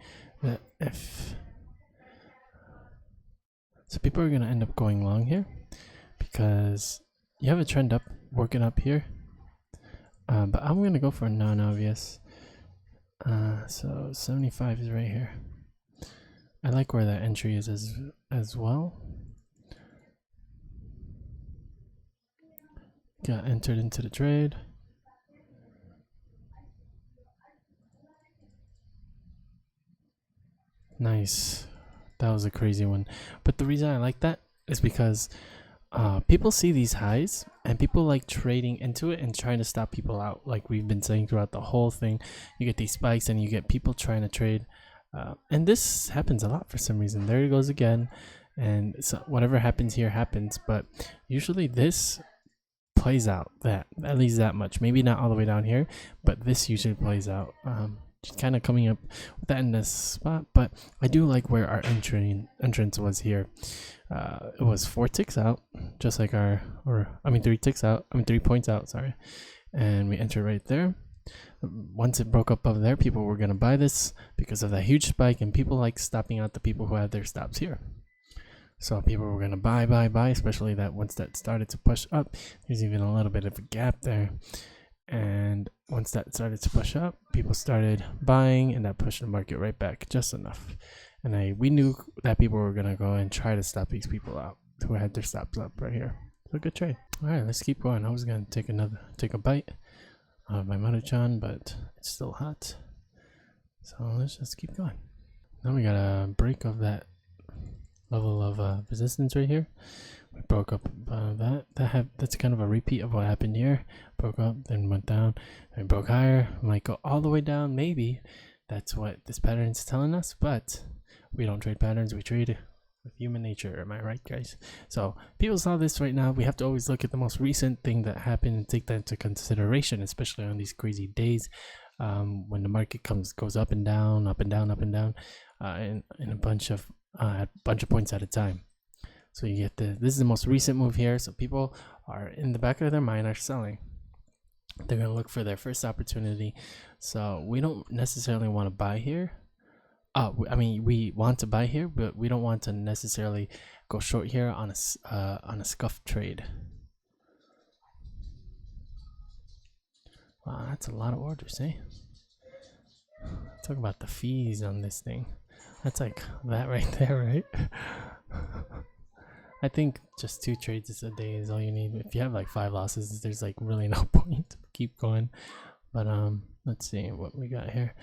So people are gonna end up going long here because you have a trend up, working up here. But I'm gonna go for non-obvious. So 75 is right here. I like where that entry is as well. Got entered into the trade. Nice. That was a crazy one. But the reason I like that is because people see these highs and people like trading into it and trying to stop people out. Like we've been saying throughout the whole thing, you get these spikes and you get people trying to trade. And this happens a lot for some reason. There it goes again. And so whatever happens here happens. But usually this plays out that at least that much. Maybe not all the way down here, but this usually plays out. Just kind of coming up with that in this spot. But I do like where our entrance was here. It was 4 ticks out, just like 3 ticks out. 3 points out, sorry. And we entered right there. Once it broke up over there, people were going to buy this because of that huge spike, and people like stopping out the people who had their stops here. So people were going to buy, especially that once that started to push up, there's even a little bit of a gap there. And once that started to push up, people started buying, and that pushed the market right back just enough. And we knew that people were going to go and try to stop these people out who had their stops up right here. So good trade. All right, let's keep going. I was going to take a bite of my Maruchan, but it's still hot. So let's just keep going. Now we got a break of that level of resistance right here. We broke up that's kind of a repeat of what happened here. Broke up, then went down, and broke higher. Might go all the way down, maybe. That's what this pattern is telling us, but we don't trade patterns, we trade with human nature. Am I right, guys? So people saw this right now. We have to always look at the most recent thing that happened and take that into consideration, especially on these crazy days when the market goes up and down, up and down, up and down, in a bunch of points at a time. So you get this is the most recent move here. So people are in the back of their mind are selling. They're going to look for their first opportunity. So we don't necessarily want to buy here. We want to buy here, but we don't want to necessarily go short here on a scuff trade. Wow, that's a lot of orders, eh? Talk about the fees on this thing. That's like that right there, right? I think just 2 trades a day is all you need. If you have like 5 losses, there's like really no point to keep going. But let's see what we got here.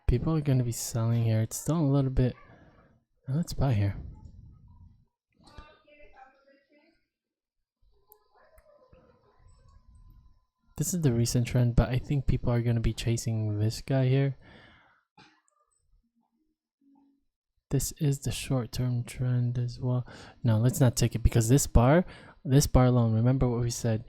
People are going to be selling here. It's still a little bit. Let's buy here. This is the recent trend, but I think people are going to be chasing this guy here. This is the short-term trend as well. No, let's not take it because this bar alone, remember what we said,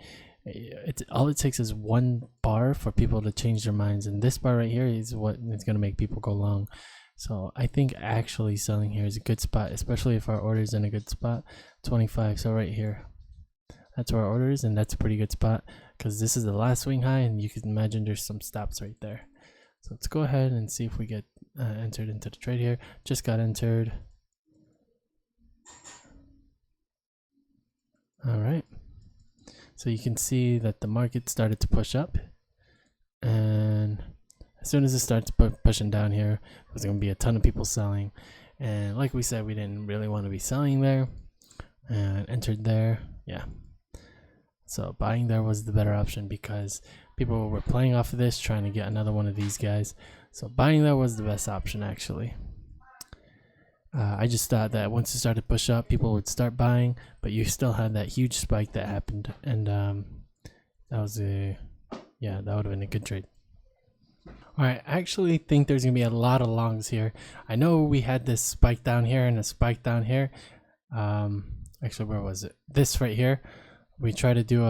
all it takes is 1 bar for people to change their minds, and this bar right here is what is going to make people go long. So I think actually selling here is a good spot, especially if our order is in a good spot. 25, so right here, that's where our order is, and that's a pretty good spot because this is the last swing high, and you can imagine there's some stops right there. So let's go ahead and see if we get entered into the trade here. Just got entered. All right. So you can see that the market started to push up, and as soon as it starts pushing down here, there's going to be a ton of people selling. And like we said, we didn't really want to be selling there, and entered there. Yeah. So buying there was the better option because people were playing off of this, trying to get another one of these guys. So buying there was the best option, actually. I just thought that once it started to push up, people would start buying, but you still had that huge spike that happened, and that would have been a good trade. All right, I actually think there's gonna be a lot of longs here. I know we had this spike down here and a spike down here. Actually, where was it? This right here. We try to do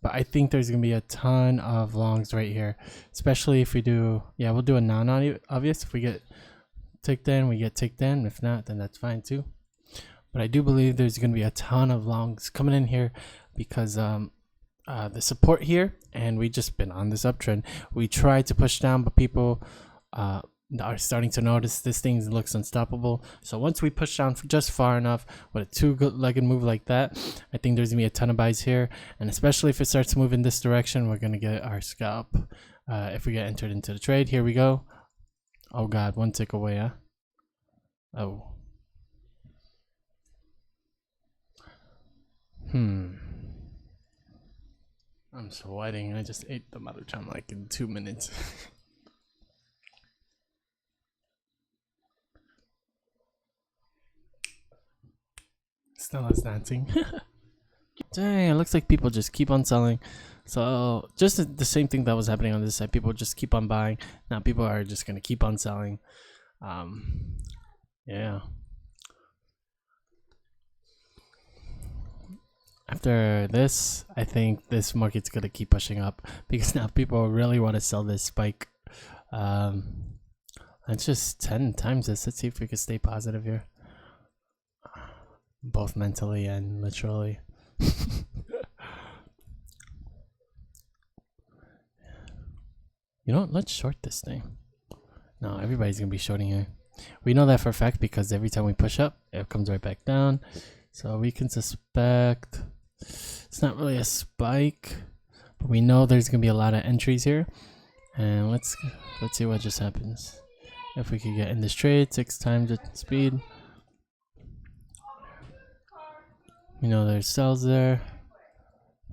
but I think there's gonna be a ton of longs right here, especially if we do. Yeah, we'll do a non-obvious. If we get ticked in, we get ticked in. If not, then that's fine too. But I do believe there's gonna be a ton of longs coming in here because the support here, and we just been on this uptrend. We tried to push down, but people are starting to notice this thing looks unstoppable. So once we push down just far enough with a two-legged move like that, I think there's gonna be a ton of buys here, and especially if it starts to move in this direction, we're gonna get our scalp. If we get entered into the trade, here we go. Oh god, one tick away, huh? Oh. I'm sweating. I just ate the mother tongue like in 2 minutes. Still us dancing. Dang, it looks like people just keep on selling. So just the same thing that was happening on this side. People just keep on buying. Now people are just gonna keep on selling. Yeah. After this, I think this market's gonna keep pushing up because now people really want to sell this spike. Let's just 10 times this. Let's see if we can stay positive here, both mentally and literally. You know what? Let's short this thing. No, everybody's gonna be shorting here. We know that for a fact because every time we push up, it comes right back down. So we can suspect it's not really a spike, but we know there's gonna be a lot of entries here. And let's see what just happens. If we could get in this trade 6 times at speed. We know there's sells there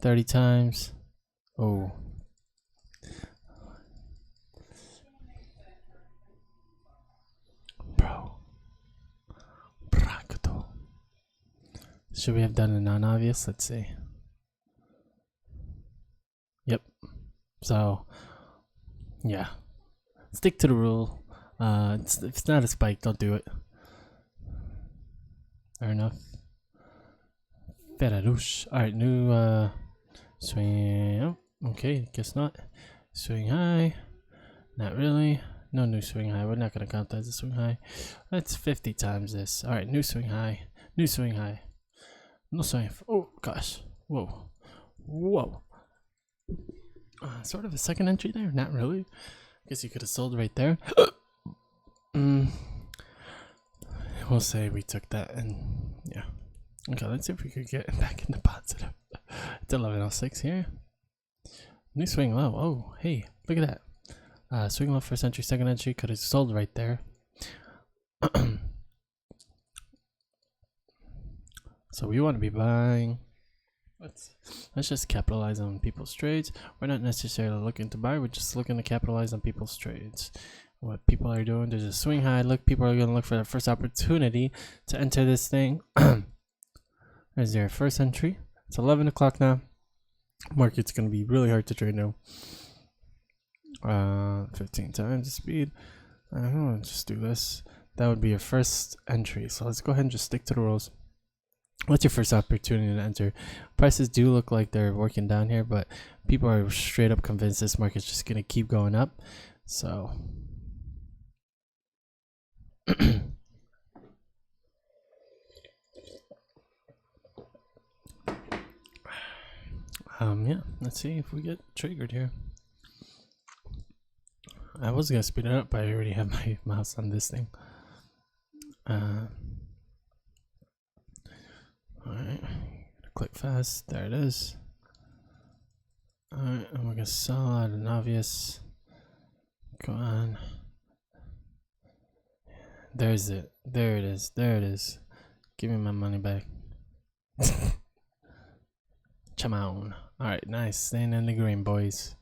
30 times. Oh. Bro. Should we have done a non-obvious? Let's see. Yep. So, yeah. Stick to the rule. If it's not a spike, don't do it. Fair enough. Ferrarouche. Alright, new swing. Oh, okay, guess not. Swing high. Not really. No new swing high. We're not going to count that as a swing high. Let's 50 times this. Alright, new swing high. New swing high. No swing. Oh, gosh. Whoa. Whoa. Sort of a second entry there? Not really. Guess you could have sold right there. We'll say we took that and yeah. Okay, let's see if we could get back in the positive. It's 11:06 here. New swing low. Oh, hey, look at that. Swing low first entry, second entry. Could have sold right there. So we want to be buying. Let's just capitalize on people's trades. We're not necessarily looking to buy. We're just looking to capitalize on people's trades. What people are doing, there's a swing high. Look, people are going to look for their first opportunity to enter this thing. There's their first entry. It's 11 o'clock now. Market's going to be really hard to trade now. 15 times the speed. Let's just do this. That would be your first entry. So let's go ahead and just stick to the rules. What's your first opportunity to enter? Prices do look like they're working down here, but people are straight up convinced this market's just going to keep going up. So yeah, let's see if we get triggered here. I was gonna speed it up, but I already have my mouse on this thing. Alright, click fast. There it is. Alright, and we're gonna sell out an obvious. Go on. There's it. There it is. There it is. Give me my money back. Come on. Alright, nice. Staying in the green, boys.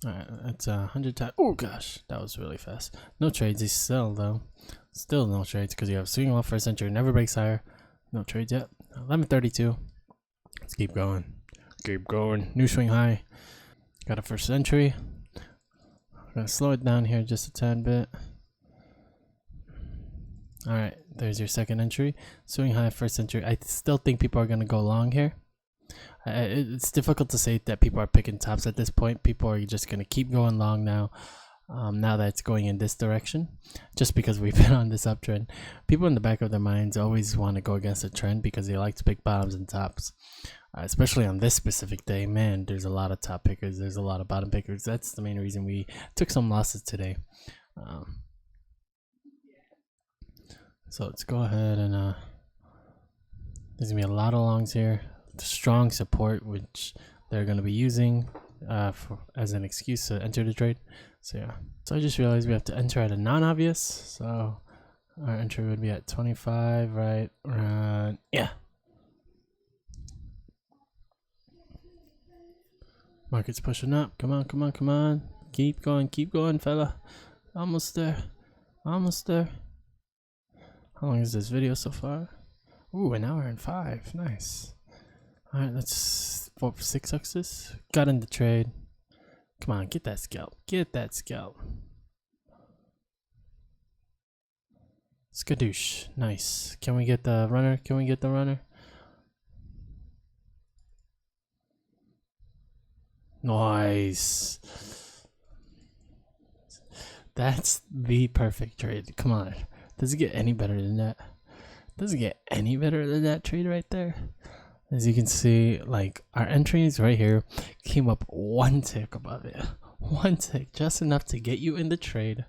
Alright, that's 100 times. Oh gosh, that was really fast. No trades. He's still though. Still no trades because you have swing low first entry, never breaks higher. No trades yet. 11:32. Let's keep going. Keep going. New swing high. Got a first entry. I'm gonna slow it down here just a tad bit. Alright, there's your second entry. Swing high, first entry. I still think people are gonna go long here. It's difficult to say that people are picking tops at this point. People are just gonna keep going long now. Now that it's going in this direction, just because we've been on this uptrend. People in the back of their minds always want to go against the trend because they like to pick bottoms and tops, especially on this specific day. Man, there's a lot of top pickers, there's a lot of bottom pickers. That's the main reason we took some losses today. So let's go ahead and there's gonna be a lot of longs here. Strong support, which they're gonna be using as an excuse to enter the trade. So yeah. So I just realized we have to enter at a non-obvious. So our entry would be at 25, right? Yeah. Market's pushing up. Come on, come on, come on. Keep going, fella. Almost there. Almost there. How long is this video so far? Ooh, an hour and 5. Nice. Alright, let's 6x's. Got in the trade. Come on, get that scalp. Get that scalp. Skadoosh. Nice. Can we get the runner? Can we get the runner? Nice. That's the perfect trade. Come on. Does it get any better than that? Does it get any better than that trade right there? As you can see, like our entries right here came up 1 tick above it. 1 tick, just enough to get you in the trade.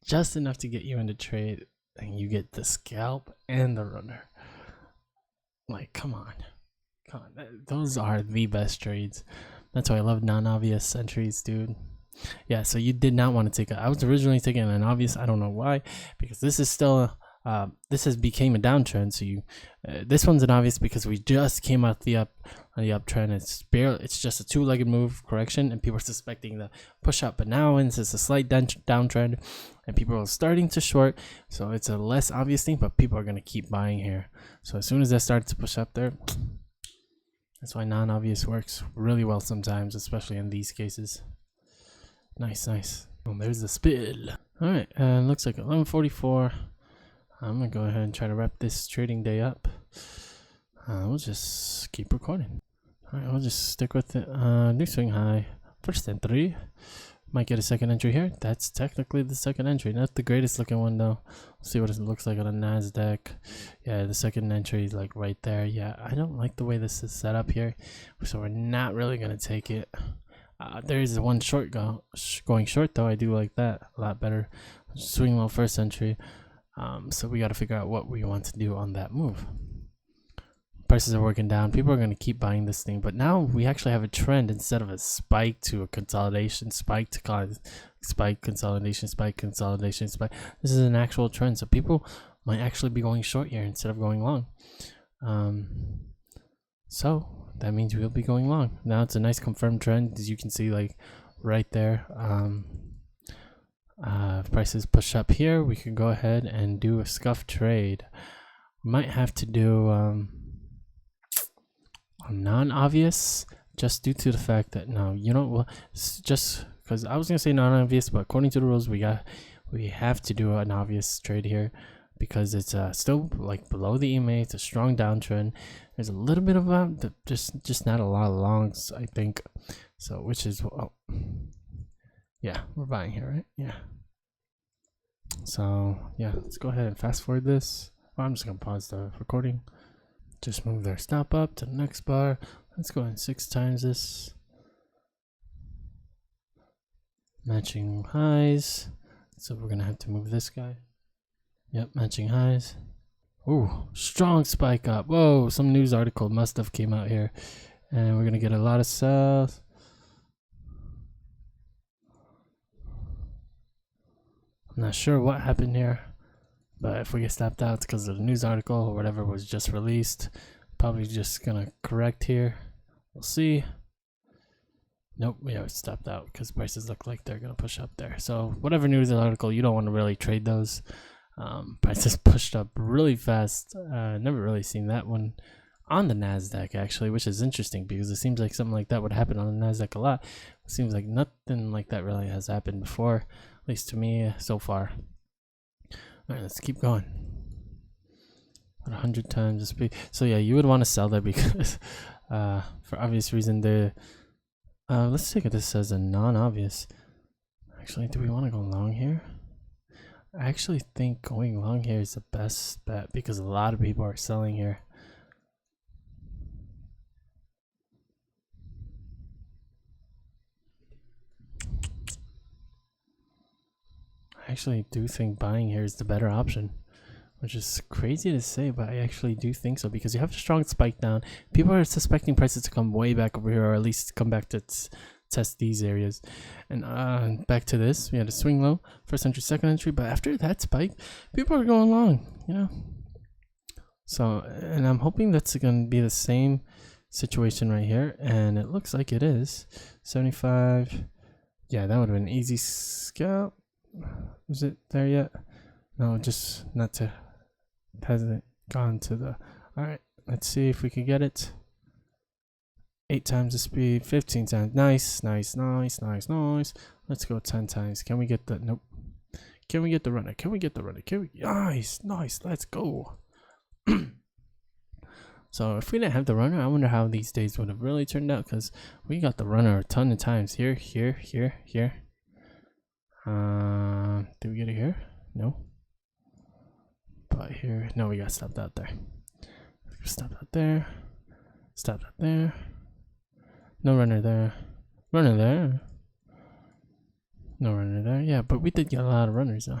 Just enough to get you in the trade. And you get the scalp and the runner. Like, come on. Come on. Those are the best trades. That's why I love non-obvious entries, dude. Yeah, so you did not want to take I was originally taking an obvious. I don't know why, because this is still this has became a downtrend. So you this one's an obvious because we just came out the uptrend. It's just a 2-legged move correction, and people are suspecting the push up. But now it's a slight downtrend, and people are starting to short. So it's a less obvious thing, but people are gonna keep buying here. So as soon as that starts to push up there, that's why non-obvious works really well sometimes, especially in these cases. Nice, nice. Oh, there's the spill. All right, looks like 11:44. I'm gonna go ahead and try to wrap this trading day up. We'll just keep recording. All right, we'll just stick with it. New swing high, first and 3. Might get a second entry here. That's technically the second entry. Not the greatest looking one though. Let's see what it looks like on a NASDAQ. Yeah, the second entry is like right there. Yeah, I don't like the way this is set up here, so we're not really gonna take it. There is one short going short though. I do like that a lot better. Swing low first entry. So we got to figure out what we want to do on that move. Prices are working down. People are going to keep buying this thing, but now we actually have a trend instead of a spike to a consolidation, spike to spike, consolidation, spike, consolidation, spike. This is an actual trend, so people might actually be going short here instead of going long. So that means we'll be going long. Now it's a nice confirmed trend, as you can see, like right there. If prices push up here, we can go ahead and do a scuff trade. We might have to do a non-obvious, just due to the fact that just because I was gonna say non-obvious, but according to the rules, we have to do an obvious trade here because it's still like below the EMA. It's a strong downtrend. There's a little bit of just not a lot of longs, I think. So which is yeah, we're buying here, right? Yeah. So yeah, let's go ahead and fast forward this. I'm just gonna pause the recording. Just move their stop up to the next bar. Let's go ahead and 6 times this. Matching highs. So we're gonna have to move this guy. Yep, matching highs. Ooh, strong spike up. Whoa, some news article must have came out here. And we're gonna get a lot of sells. I'm not sure what happened here, but if we get stopped out, it's because of the news article or whatever was just released. Probably just gonna correct here. We'll see. Nope, we are stopped out because prices look like they're gonna push up there. So whatever news article, you don't want to really trade those. Prices pushed up really fast. Never really seen that one on the NASDAQ actually, which is interesting because it seems like something like that would happen on the NASDAQ a lot. It seems like nothing like that really has happened before, at least to me so far. All right, let's keep going. 100 times the speed. So yeah, you would want to sell there because for obvious reason let's take this as a non-obvious. Actually, do we want to go long here? I actually think going long here is the best bet because a lot of people are selling here. I actually do think buying here is the better option. which is crazy to say, but I actually do think so, because you have a strong spike down. People are suspecting prices to come way back over here, or at least come back to test these areas. And back to this, we had a swing low, first entry, second entry, but after that spike, people are going long, you know. So, and I'm hoping that's going to be the same situation right here, and it looks like it is. 75. Yeah, that would have been an easy scalp. Is it there yet? No, just not to. It hasn't gone to the. All right, let's see if we can get it. 8 times the speed, 15 times. Nice, nice, nice, nice, nice. Let's go 10 times. Can we get the? Nope. Can we get the runner? Can we get the runner? Can we? Nice, nice. Let's go. So if we didn't have the runner, I wonder how these days would have really turned out, because we got the runner a ton of times. Here, here, here, here. Did we get it here? No. But here, no, we got stopped out there. Stopped out there. Stopped out there. No runner there. Runner there. No runner there. Yeah, but we did get a lot of runners though.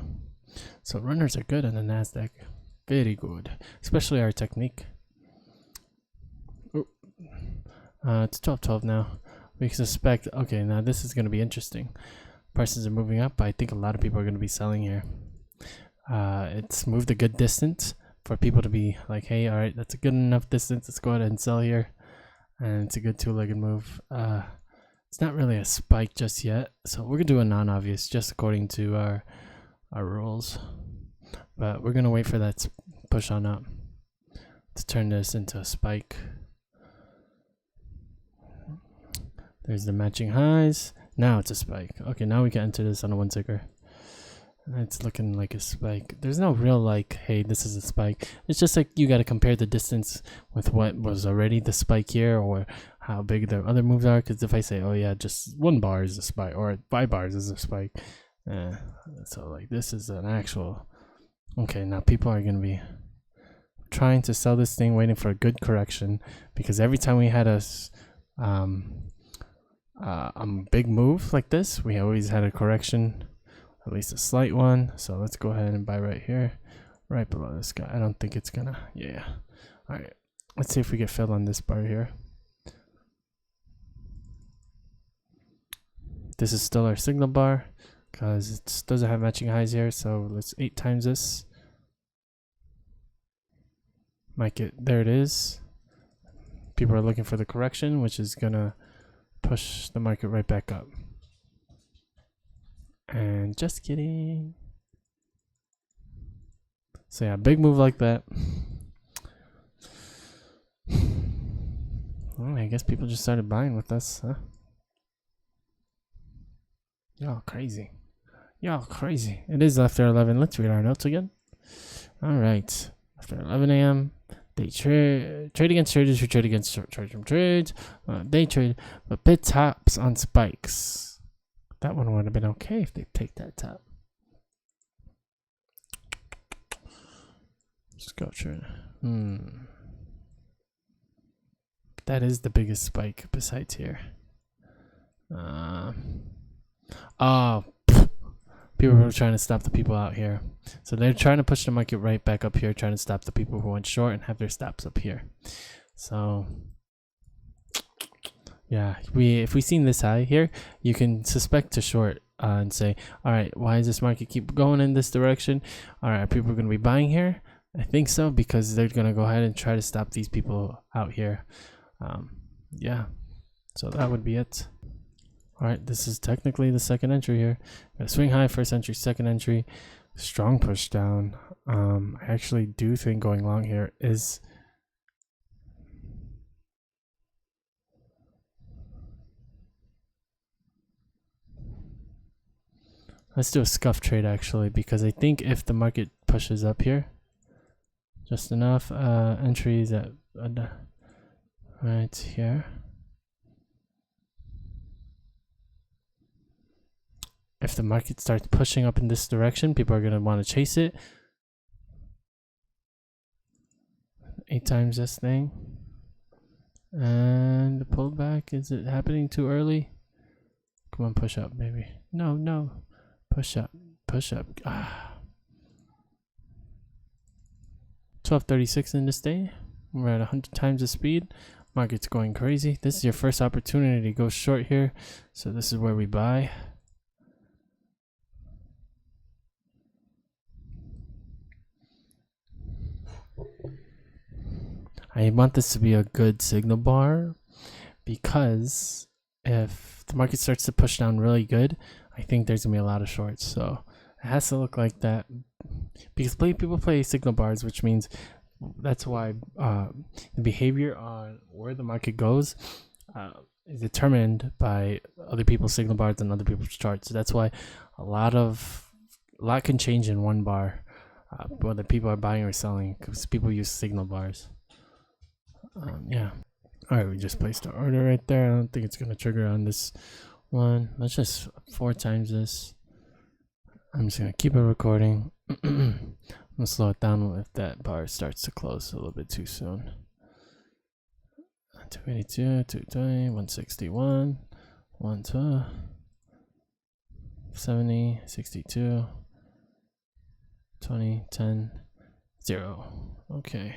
So runners are good on the NASDAQ. Very good. Especially our technique. It's 12.12 now. We suspect, okay, now this is going to be interesting. Prices are moving up, but I think a lot of people are going to be selling here. It's moved a good distance for people to be like, hey, all right, that's a good enough distance. Let's go ahead and sell here. And it's a good two-legged move. It's not really a spike just yet, so we're going to do a non-obvious just according to our rules. But we're going to wait for that push on up to turn this into a spike. There's the matching highs. Now it's a spike. Okay, now we can enter this on a 1 ticker. It's looking like a spike. There's no real like, hey, this is a spike. It's just like you got to compare the distance with what was already the spike here, or how big the other moves are. Because if I say, oh yeah, just 1 bar is a spike, or 5 bars is a spike. So like this is an actual. Okay, now people are going to be trying to sell this thing, waiting for a good correction. Because every time we had a big move like this, we always had a correction, at least a slight one. So let's go ahead and buy right here, right below this guy. I don't think it's gonna, yeah. All right, let's see if we get filled on this bar here. This is still our signal bar because it doesn't have matching highs here. So let's 8 times this. Might get, there it is. People are looking for the correction, which is gonna push the market right back up. And just kidding. So yeah, big move like that. Well, I guess people just started buying with us, huh? Y'all crazy. Y'all crazy. It is after 11. Let's read our notes again. All right. After 11 a.m. They trade against traders who trade against short-term trades. They trade, but bid tops on spikes. That one would have been okay if they take that top. Let's go trade. That is the biggest spike besides here. People were trying to stop the people out here. So they're trying to push the market right back up here, trying to stop the people who went short and have their stops up here. So yeah, if we seen this high here, you can suspect to short and say, all right, why does this market keep going in this direction? All right, are people going to be buying here? I think so, because they're going to go ahead and try to stop these people out here. Yeah, so that would be it. All right, this is technically the second entry here. Got a swing high, first entry, second entry, strong push down. I actually do think going long here is. Let's do a scuff trade actually, because I think if the market pushes up here, just enough entries at right here. If the market starts pushing up in this direction, people are going to want to chase it. 8 times this thing. And the pullback, is it happening too early? Come on, push up, maybe. No. Push up. Ah. 12:36 in this day. We're at 100 times the speed. Market's going crazy. This is your first opportunity to go short here. So this is where we buy. I want this to be a good signal bar, because if the market starts to push down really good, I think there's gonna be a lot of shorts. So it has to look like that, because people play signal bars, which means that's why the behavior on where the market goes is determined by other people's signal bars and other people's charts. So that's why a lot can change in one bar, whether people are buying or selling, because people use signal bars. Yeah. All right, we just placed our order right there. I don't think it's gonna trigger on this one. Let's just 4 times this. I'm just gonna keep it recording. I'm gonna slow it down if that bar starts to close a little bit too soon. 282, 220, 161, 112, 70, 62, 20, 10, 0. Okay.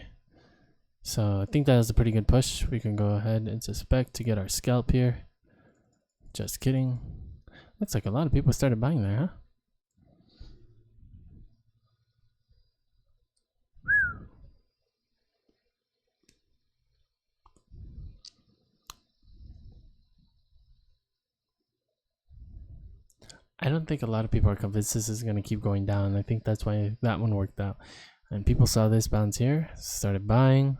So I think that was a pretty good push. We can go ahead and suspect to get our scalp here. Just kidding. Looks like a lot of people started buying there, huh? I don't think a lot of people are convinced this is going to keep going down. I think that's why that one worked out. And people saw this bounce here, started buying.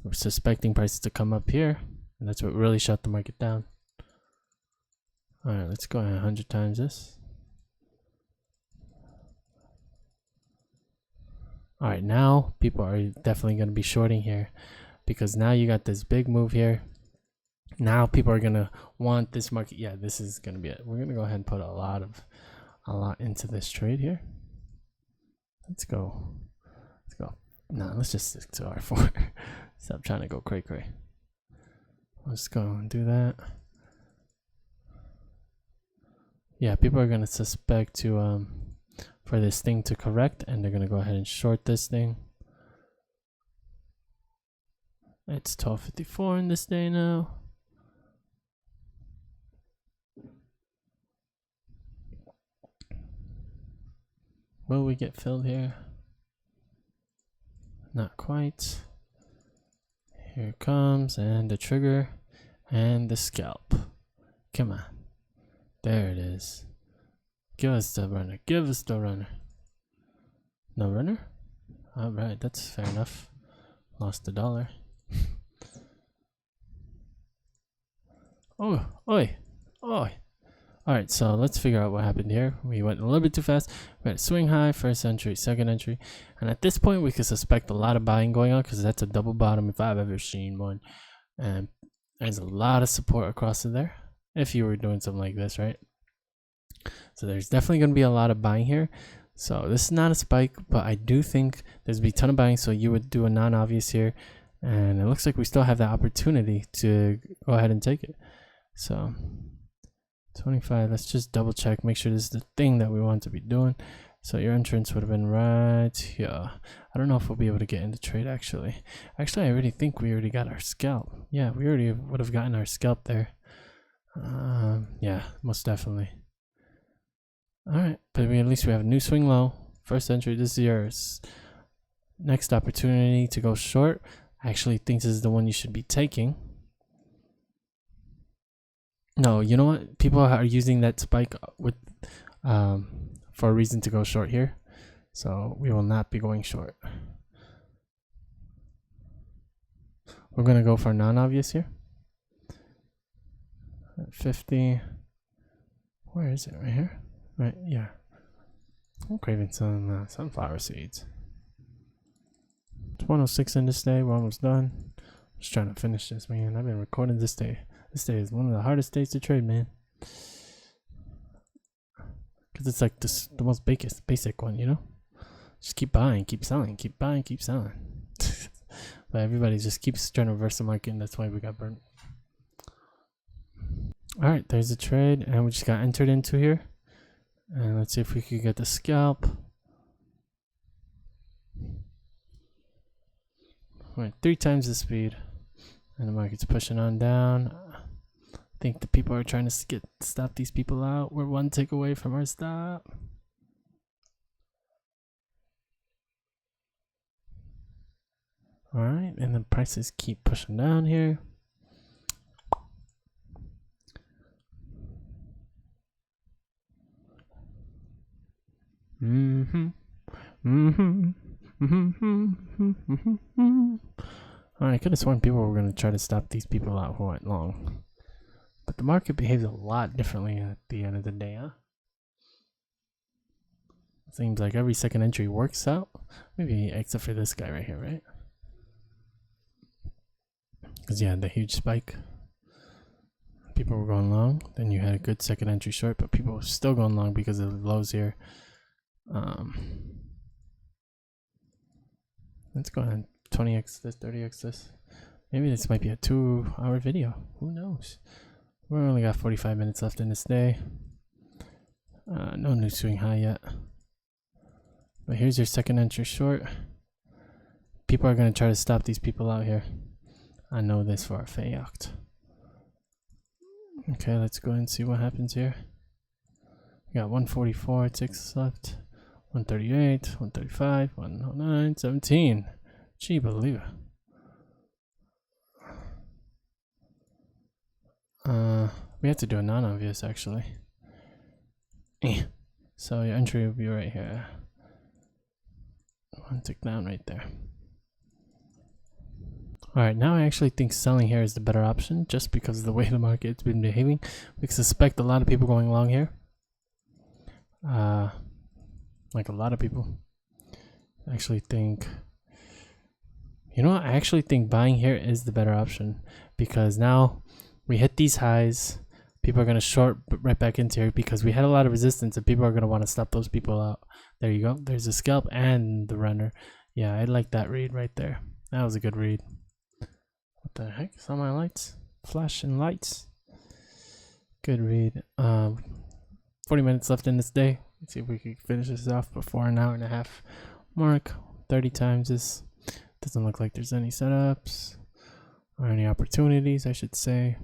We're suspecting prices to come up here, and that's what really shut the market down. All right, let's go ahead 100 times this. All right, now people are definitely going to be shorting here, because now you got this big move here. Now people are going to want this market. Yeah, this is going to be it. We're going to go ahead and put a lot into this trade here. Let's go. No, let's just stick to R4. Stop trying to go cray. Let's go and do that. Yeah, people are gonna suspect to for this thing to correct, and they're gonna go ahead and short this thing. It's 12:54 in this day now. Will we get filled here? Not quite. Here it comes, and the trigger, and the scalp. Come on. There it is. Give us the runner. No runner? Alright, that's fair enough. Lost $1. Oh, oi. Alright, so let's figure out what happened here. We went a little bit too fast. We had a swing high, first entry, second entry. And at this point, we could suspect a lot of buying going on, because that's a double bottom if I've ever seen one. And there's a lot of support across in there if you were doing something like this, right? So there's definitely going to be a lot of buying here. So this is not a spike, but I do think there's going to be a ton of buying. So you would do a non-obvious here. And it looks like we still have the opportunity to go ahead and take it. So 25, let's just double check, make sure this is the thing that we want to be doing. So your entrance would have been right here. I don't know if we'll be able to get into trade actually. I already think we already got our scalp. Yeah, we already would have gotten our scalp there. Yeah, most definitely. All right, but at least we have a new swing low. First entry, this is yours. Next opportunity to go short. I actually think this is the one you should be taking. No, you know what? People are using that spike with for a reason to go short here. So we will not be going short. We're going to go for non-obvious here. At 50. Where is it? Right here? Right, yeah. I'm craving some sunflower seeds. It's 106 in this day. We're almost done. Just trying to finish this, man. I've been recording this day. This day is one of the hardest days to trade, man. Because it's like this, the most basic one, you know? Just keep buying, keep selling, keep buying, keep selling. But everybody just keeps trying to reverse the market, and that's why we got burnt. Alright, there's a trade, and we just got entered into here. And let's see if we could get the scalp. We're at 3 times the speed, and the market's pushing on down. I think the people are trying to stop these people out. We're 1 tick away from our stop. All right, and the prices keep pushing down here. I could have sworn people were going to try to stop these people out who went long. But the market behaves a lot differently at the end of the day, huh? Seems like every second entry works out. Maybe except for this guy right here, right? Because you had the huge spike. People were going long. Then you had a good second entry short, but people were still going long because of the lows here. Let's go ahead and 20x this, 30x this. Maybe this might be a 2-hour video. Who knows? We only got 45 minutes left in this day. No new swing high yet. But here's your second entry short. People are going to try to stop these people out here. I know this for a fact. Okay, let's go and see what happens here. We got 144 ticks left. 138, 135, 109, 17. Gee, believe it. We have to do a non-obvious actually. So your entry will be right here. 1 tick down right there. Alright, now I actually think selling here is the better option just because of the way the market's been behaving. We suspect a lot of people going long here. Like a lot of people. I actually think, you know what? I actually think buying here is the better option because now we hit these highs. People are going to short right back into here because we had a lot of resistance and people are going to want to stop those people out. There you go. There's a scalp and the runner. Yeah, I like that read right there. That was a good read. What the heck? Saw my lights? Flashing lights. Good read. 40 minutes left in this day. Let's see if we can finish this off before an hour and a half mark. 30 times this. Doesn't look like there's any setups or any opportunities, I should say.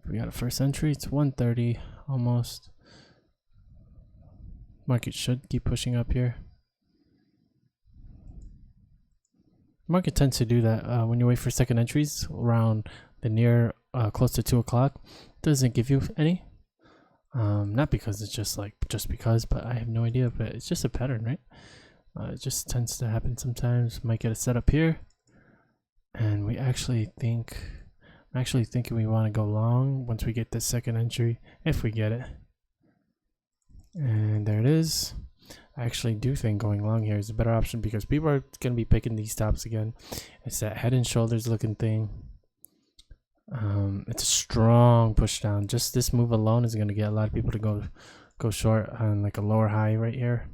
We got a first entry. It's 130 almost. Market should keep pushing up here. Market tends to do that when you wait for second entries around the near close to 2 o'clock. Doesn't give you any. Not because it's just because, but I have no idea, but it's just a pattern, right? It just tends to happen sometimes. Might get a setup here, and I'm actually thinking we want to go long once we get this second entry, if we get it. And there it is. I actually do think going long here is a better option because people are going to be picking these stops again. It's that head and shoulders looking thing. It's a strong push down. Just this move alone is going to get a lot of people to go short on like a lower high right here.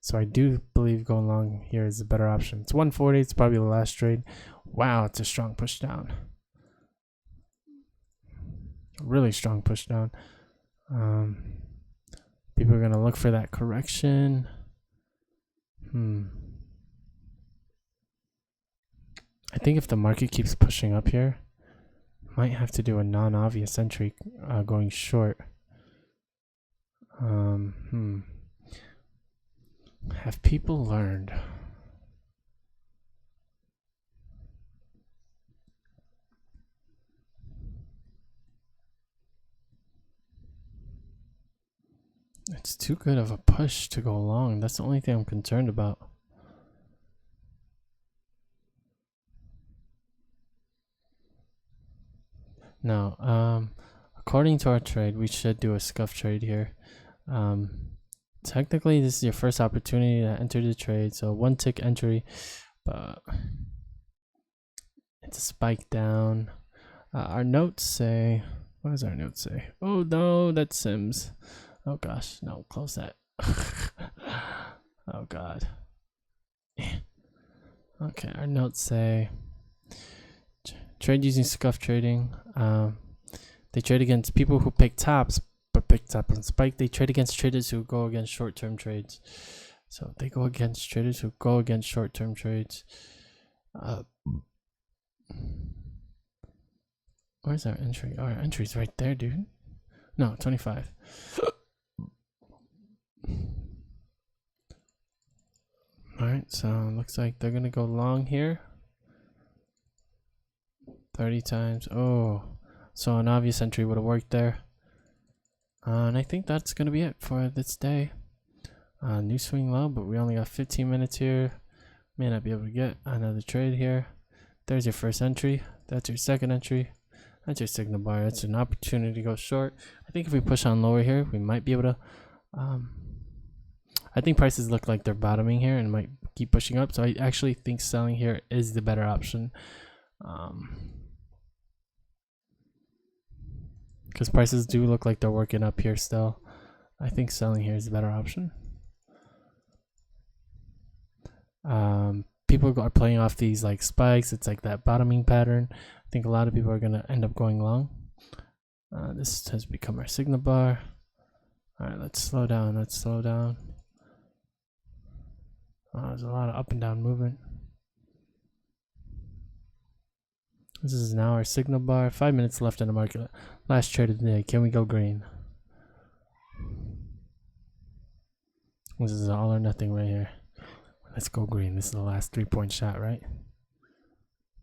So I do believe going long here is a better option. It's 140. It's probably the last trade. Wow, it's a strong push down. Really strong push down. People are going to look for that correction. I think if the market keeps pushing up here, might have to do a non-obvious entry going short. Have people learned? It's too good of a push to go long. That's the only thing I'm concerned about. Now, according to our trade, we should do a scuff trade here. Technically, this is your first opportunity to enter the trade, so 1 tick entry, but it's a spike down. Our notes say, what does our notes say? Oh no, that's Sims. Oh gosh, no, close that. Oh god. Okay, our notes say trade using scuff trading. They trade against people who pick tops but pick top and spike. They trade against traders who go against short-term trades. So they go against traders who go against short-term trades. Where's our entry? Oh, our entry's right there, dude. No, 25. Alright, so looks like they're gonna go long here. 30 times. Oh, so an obvious entry would have worked there. And I think that's gonna be it for this day. New swing low, but we only got 15 minutes here. May not be able to get another trade here. There's your first entry. That's your second entry. That's your signal bar. That's an opportunity to go short. I think if we push on lower here, we might be able to. I think prices look like they're bottoming here and might keep pushing up. So I actually think selling here is the better option. Because prices do look like they're working up here still. I think selling here is the better option. People are playing off these like spikes. It's like that bottoming pattern. I think a lot of people are going to end up going long. This has become our signal bar. All right, let's slow down. Let's slow down. There's a lot of up and down movement. This is now our signal bar. 5 minutes left in the market. Last trade of the day. Can we go green? This is all or nothing right here. Let's go green. This is the last 3-point shot, right?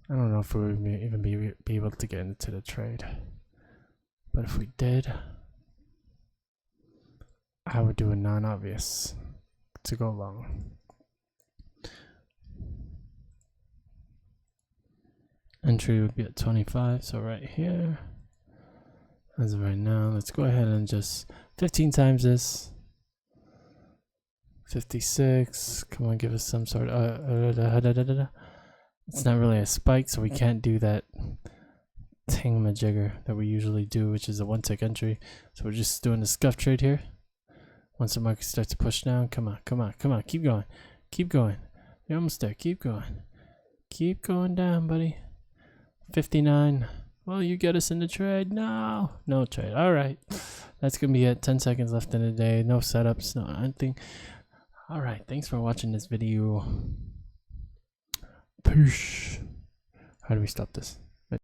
I don't know if we would even be able to get into the trade. But if we did, I would do a non-obvious to go long. Entry would be at 25, so right here. As of right now, let's go ahead and just 15 times this. 56. Come on, give us some sort of. It's not really a spike, so we can't do that thingamajigger that we usually do, which is a 1-tick entry. So we're just doing a scuff trade here. Once the market starts to push down, come on, come on, come on, keep going, keep going. You're almost there. Keep going down, buddy. 59. Well, you get us in the trade. No trade. All right, that's gonna be it. 10 seconds left in the day. No setups, no anything. All right, thanks for watching this video. Peace. How do we stop this?